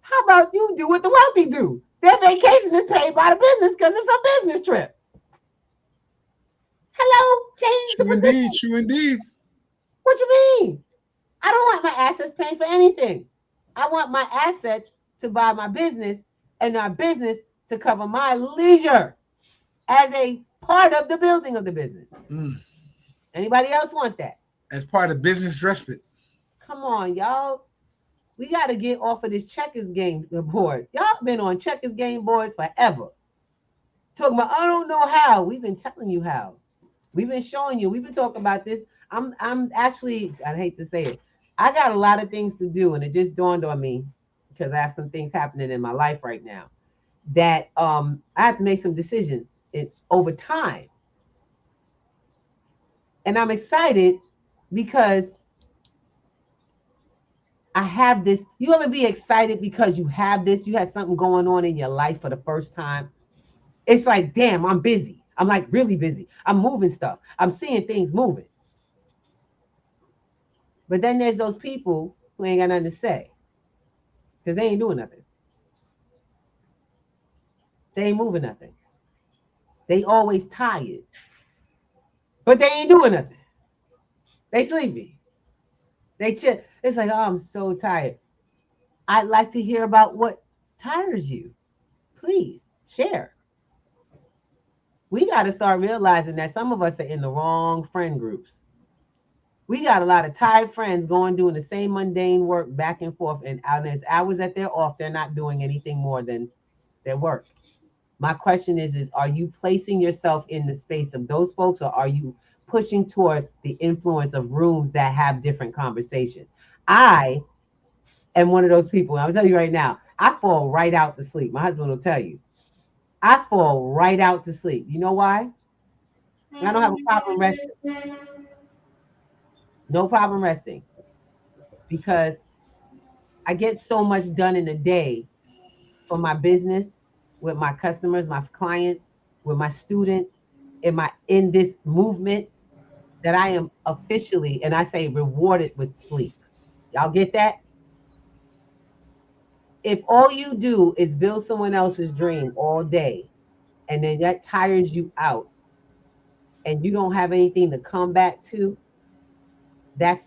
How about you do what the wealthy do? Their vacation is paid by the business because it's a business trip. Hello, change the position. True indeed. What you mean? I don't want my assets paid for anything. I want my assets to buy my business and my business to cover my leisure as a part of the building of the business. Anybody else want that? As part of business respite. Come on, y'all. We got to get off of this checkers game board. Y'all been on checkers game boards forever. Talking about, I don't know how. We've been telling you how. We've been showing you. We've been talking about this. I'm actually, I hate to say it, I got a lot of things to do, and it just dawned on me because I have some things happening in my life right now that I have to make some decisions over time. And I'm excited because I have this. You ever be excited because you have this? You had something going on in your life for the first time. It's like, damn, I'm busy. I'm like really busy. I'm moving stuff. I'm seeing things moving. But then there's those people who ain't got nothing to say because they ain't doing nothing. They ain't moving nothing. They always tired, but they ain't doing nothing. They sleepy. They chill. It's like, oh, I'm so tired. I'd like to hear about what tires you. Please share. We got to start realizing that some of us are in the wrong friend groups. We got a lot of tired friends doing the same mundane work back and forth. And there's hours that they're off, they're not doing anything more than their work. My question is are you placing yourself in the space of those folks, or are you pushing toward the influence of rooms that have different conversations? I am one of those people. I'll tell you right now, I fall right out to sleep. My husband will tell you. I fall right out to sleep. You know why? I don't have a problem resting. No problem resting. Because I get so much done in a day for my business, with my customers, my clients, with my students, in this movement, that I am officially, and I say rewarded with sleep. Y'all get that? If all you do is build someone else's dream all day, and then that tires you out, and you don't have anything to come back to,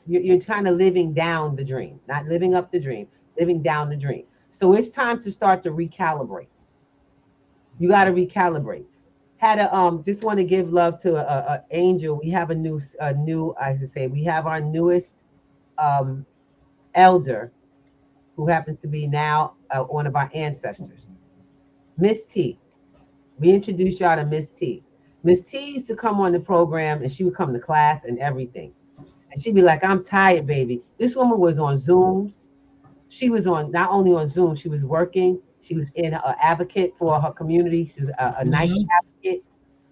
you're kind of living down the dream, not living up the dream, living down the dream. So it's time to start to recalibrate. You got to recalibrate. Just want to give love to a Angel. We have we have our newest elder, who happens to be now one of our ancestors, Miss T. We introduced y'all to Miss T. Miss T used to come on the program, and she would come to class and everything. And she'd be like, I'm tired, baby. This woman was on Zooms. She was on not only on Zoom, she was working. She was in an advocate for her community. She was a nice Mhm. advocate.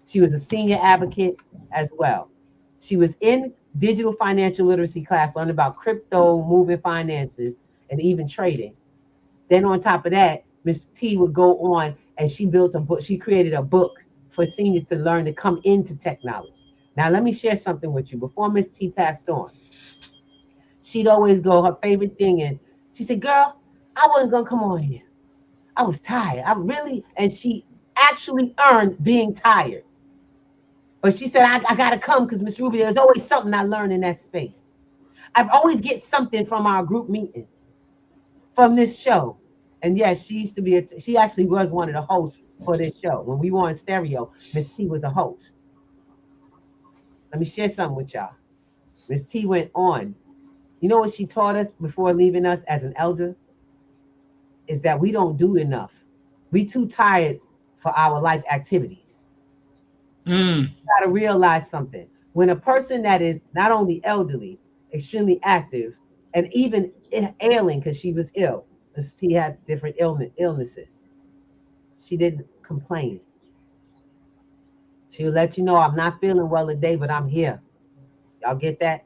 She was a senior advocate as well. She was in digital financial literacy class, learning about crypto, moving finances, and even trading. Then on top of that, Miss T would go on and she built a book. She created a book for seniors to learn to come into technology. Now, let me share something with you. Before Miss T passed on, she'd always go her favorite thing, and she said, "Girl, I wasn't gonna come on here. I was tired. I really," and she actually earned being tired. But she said, I gotta come because Miss Ruby, there's always something I learn in that space. I always get something from our group meetings, from this show. And yes, she used to be, she actually was one of the hosts for this show. When we were on stereo, Miss T was a host. Let me share something with y'all. Miss T went on. You know what she taught us before leaving us as an elder? Is that we don't do enough. We too tired for our life activities. Mm. You gotta realize something. When a person that is not only elderly, extremely active, and even ailing because she was ill, because she had different illnesses, she didn't complain. She'll let you know, I'm not feeling well today, but I'm here. Y'all get that?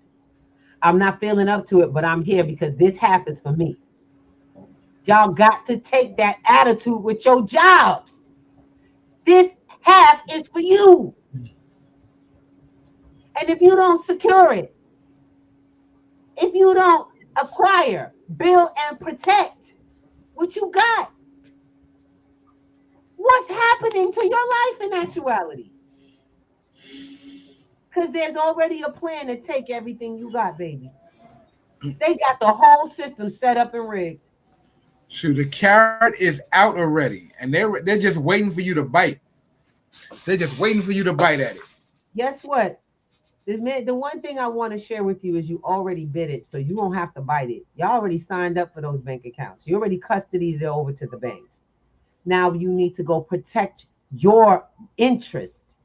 I'm not feeling up to it, but I'm here because this half is for me. Y'all got to take that attitude with your jobs. This half is for you. And if you don't secure it, if you don't acquire, build, and protect what you got, what's happening to your life in actuality? Because there's already a plan to take everything you got, baby. They got the whole system set up and rigged. So the carrot is out already, and they're just waiting for you to bite. They're just waiting for you to bite at it. Guess what? The one thing I want to share with you is you already bid it, so you don't have to bite it. Y'all already signed up for those bank accounts. You already custodied it over to the banks. Now you need to go protect your interest.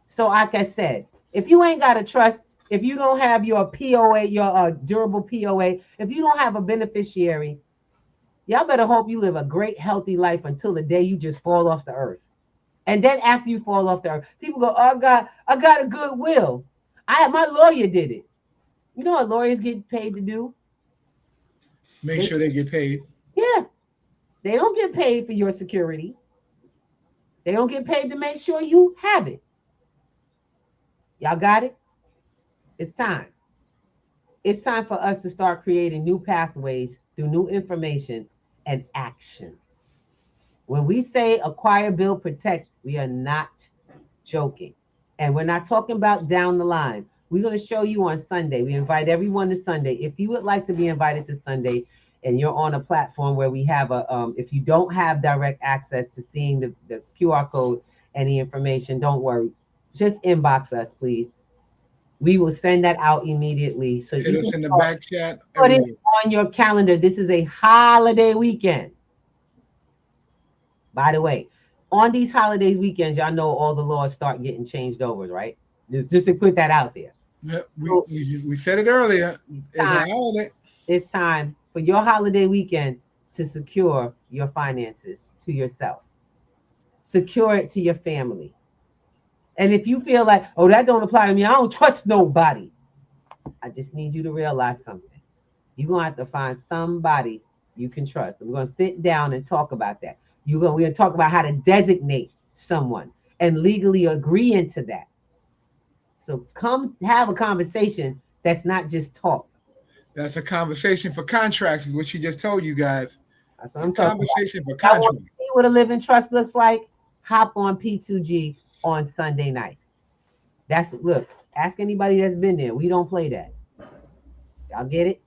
So, like I said, if you ain't got a trust, if you don't have your POA, your durable POA, if you don't have a beneficiary, y'all better hope you live a great, healthy life until the day you just fall off the earth. And then after you fall off the earth, people go, "Oh, I got a good will. My lawyer did it." You know what lawyers get paid to do? Make sure they get paid. Yeah, they don't get paid for your security. They don't get paid to make sure you have it. Y'all got it? It's time. It's time for us to start creating new pathways through new information and action. When we say acquire, build, protect, we are not joking. And we're not talking about down the line. We're going to show you on Sunday. We invite everyone to Sunday. If you would like to be invited to Sunday and you're on a platform where we have if you don't have direct access to seeing the QR code and the information, don't worry. Just inbox us, please. We will send that out immediately. So Hit you us can in the back chat. put it Everywhere. on your calendar. This is a holiday weekend. By the way, on these holidays weekends, y'all know all the laws start getting changed over, right? Just to put that out there. Yeah, So we said it earlier. It's time, a holiday. it's time for your holiday weekend to secure your finances to yourself. Secure it to your family. And if you feel like, oh, that don't apply to me, I don't trust nobody. I just need you to realize something. You're gonna have to find somebody you can trust. We're gonna sit down and talk about that. We're gonna talk about how to designate someone and legally agree into that. So come have a conversation that's not just talk. That's a conversation for contracts, is what she just told you guys. That's what A I'm talking about. conversation for Y'all want contracts. to see what a living trust looks like? Hop on P2G on Sunday night. Look, ask anybody that's been there. We don't play that. Y'all get it?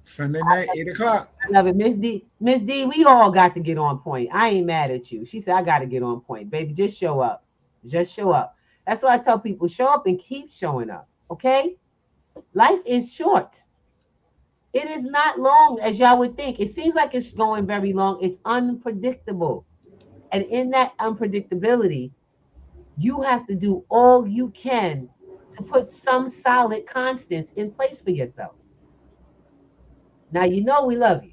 Sunday night, 8 o'clock. I love it. Miss D, we all got to get on point. I ain't mad at you. She said, I got to get on point. Baby, just show up. Just show up. That's why I tell people, show up and keep showing up. Okay? Life is short. It is not long as y'all would think. It seems like it's going very long. It's unpredictable. And in that unpredictability, you have to do all you can to put some solid constants in place for yourself. Now, you know we love you.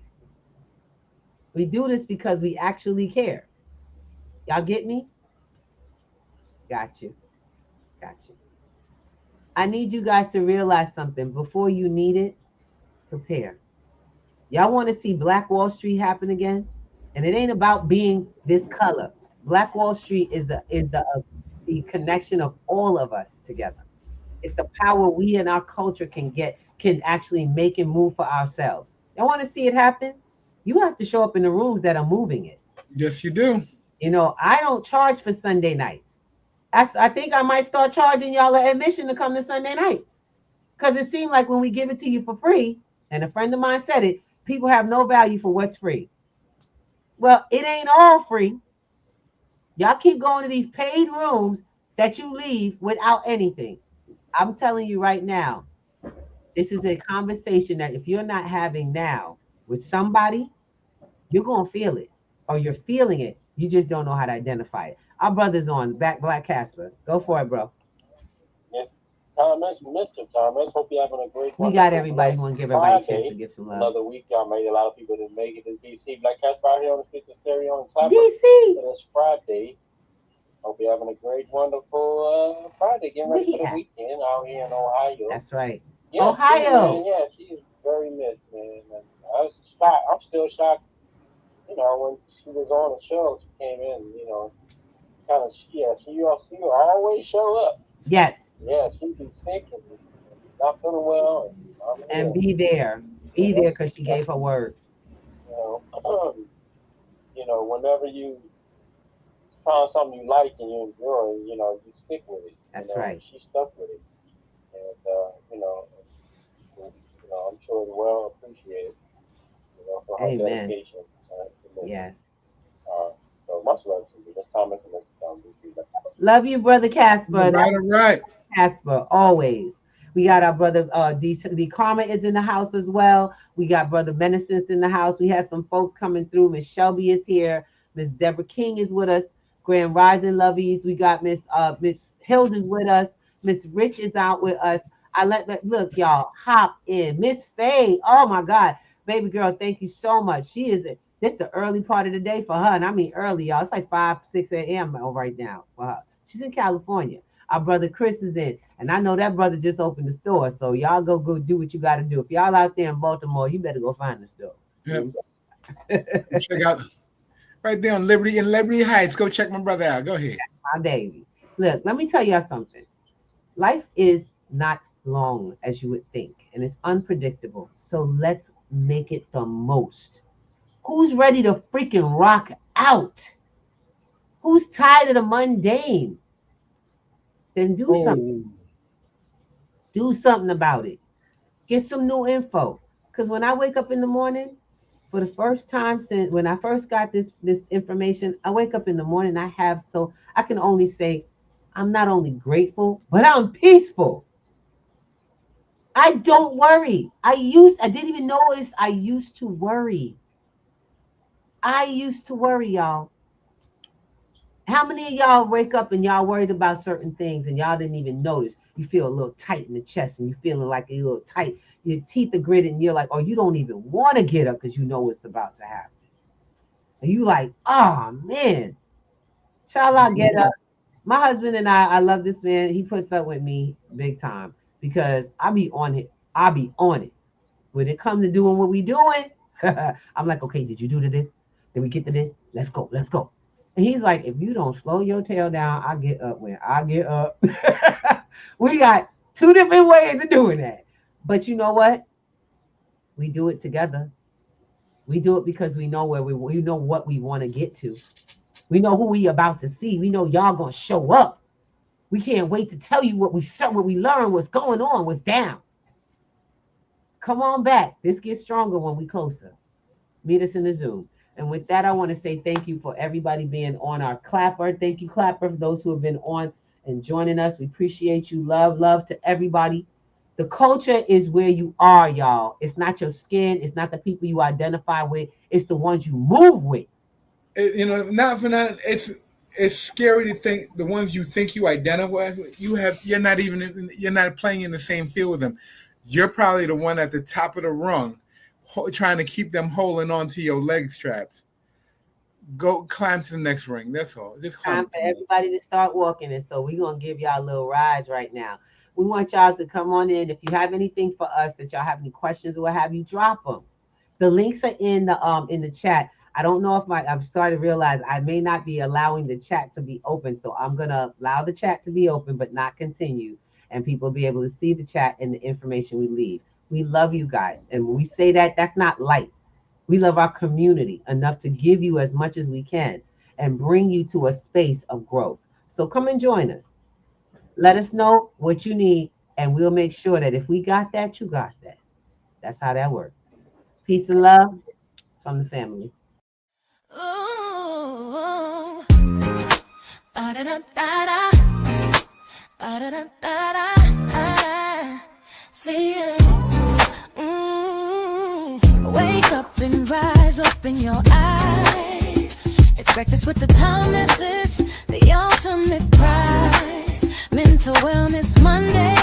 We do this because we actually care. Y'all get me? Got you. Got you. I need you guys to realize something. Before you need it, prepare. Y'all want to see Black Wall Street happen again? And it ain't about being this color. Black Wall Street is the connection of all of us together. It's the power we in our culture can actually make and move for ourselves. Y'all want to see it happen? You have to show up in the rooms that are moving it. Yes, you do. You know, I don't charge for Sunday nights. I think I might start charging y'all an admission to come to Sunday nights. Because it seemed like when we give it to you for free, and a friend of mine said it, people have no value for what's free. Well, it ain't all free. Y'all keep going to these paid rooms that you leave without anything. I'm telling you right now, this is a conversation that if you're not having now with somebody, you're going to feel it, or you're feeling it. You just don't know how to identify it. Our brother's on Black Casper. Go for it, bro. Yes. Thomas, Mr. Thomas, hope you're having a great We got everybody. We want to give everybody a chance to give some love. Another week, y'all made a lot of people didn't make it to DC. Black Casper out here on the streets of Stereo and Clapper. DC. So it's Friday. Hope you're having a great, wonderful Friday. Getting ready for the weekend out here in Ohio. That's right. Yeah, Ohio. She's very missed, man. And I was shocked. I'm still shocked. You know, when she was on the show, she came in, you know, kind of, she will always show up. Yes. Yeah, she'd be sick and not feeling well. And be there. Be there because she gave her word. You know, whenever you find something you like and you enjoy, you know, you stick with it. That's right. She stuck with it. And, you know, I'm sure the world appreciates, you know, for her dedication. Yes. So much love to you. That's Thomas and Mr. Tom. Love you, brother Casper. Right. Casper, always. We got our brother D Karma is in the house as well. We got brother Menacence in the house. We had some folks coming through. Miss Shelby is here. Miss Deborah King is with us. Grand Rising Lovies. We got Miss Hilda's with us. Miss Rich is out with us. Look, y'all, hop in. Miss Faye. Oh my God. Baby girl, thank you so much. This the early part of the day for her. And I mean early, y'all. It's like 5, 6 a.m. right now for her. She's in California. Our brother Chris is in. And I know that brother just opened the store. So y'all go do what you got to do. If y'all out there in Baltimore, you better go find the store. Yep. Check out right there on Liberty Heights. Go check my brother out. Go ahead. My baby. Look, let me tell y'all something. Life is not long as you would think. And it's unpredictable. So let's make it the most. Who's ready to freaking rock out? Who's tired of the mundane? Then do something. Do something about it. Get some new info. Because when I wake up in the morning, for the first time since when I first got this information, I wake up in the morning, I can only say I'm not only grateful, but I'm peaceful. I don't worry. I didn't even notice I used to worry. Y'all. How many of y'all wake up and y'all worried about certain things and y'all didn't even notice? You feel a little tight in the chest and you feeling like a little tight. Your teeth are gritted and you're like, oh, you don't even want to get up because you know what's about to happen. And you like, oh, man. Shall I get up? My husband and I love this man. He puts up with me big time because I be on it. When it comes to doing what we doing, I'm like, okay, did you do to this? Did we get to this? Let's go. And he's like, if you don't slow your tail down, I get up when I get up. We got 2 different ways of doing that. But you know what? We do it together. We do it because we know we know what we want to get to. We know who we about to see. We know y'all gonna show up. We can't wait to tell you what we learn, what's going on, what's down. Come on back. This gets stronger when we closer. Meet us in the Zoom. And with that, I want to say thank you for everybody being on our Clapper. Thank you, Clapper, for those who have been on and joining us. We appreciate you. Love to everybody. The culture is where you are, y'all. It's not your skin. It's not the people you identify with. It's the ones you move with. Not for nothing. it's scary to think the ones you think you identify with, you're not playing in the same field with them. You're probably the one at the top of the rung, trying to keep them holding on to your leg straps. Go climb to the next ring. That's all. Just climb. Time for everybody to start walking, and so we're gonna give y'all a little rise right now. We want y'all to come on in. If you have anything for us, that y'all have any questions or what have you, drop them. The links are in the chat. I don't know if I'm starting to realize I may not be allowing the chat to be open, so I'm gonna allow the chat to be open, but not continue, and people be able to see the chat and the information we leave. We love you guys, and when we say that, that's not light. We love our community enough to give you as much as we can and bring you to a space of growth. So come and join us. Let us know what you need, and we'll make sure that if we got that, you got that. That's how that works. Peace and love from the family. Ooh, see ya. Wake up and rise, open your eyes. It's breakfast with the Thomases, the ultimate prize. Mental Wellness Monday.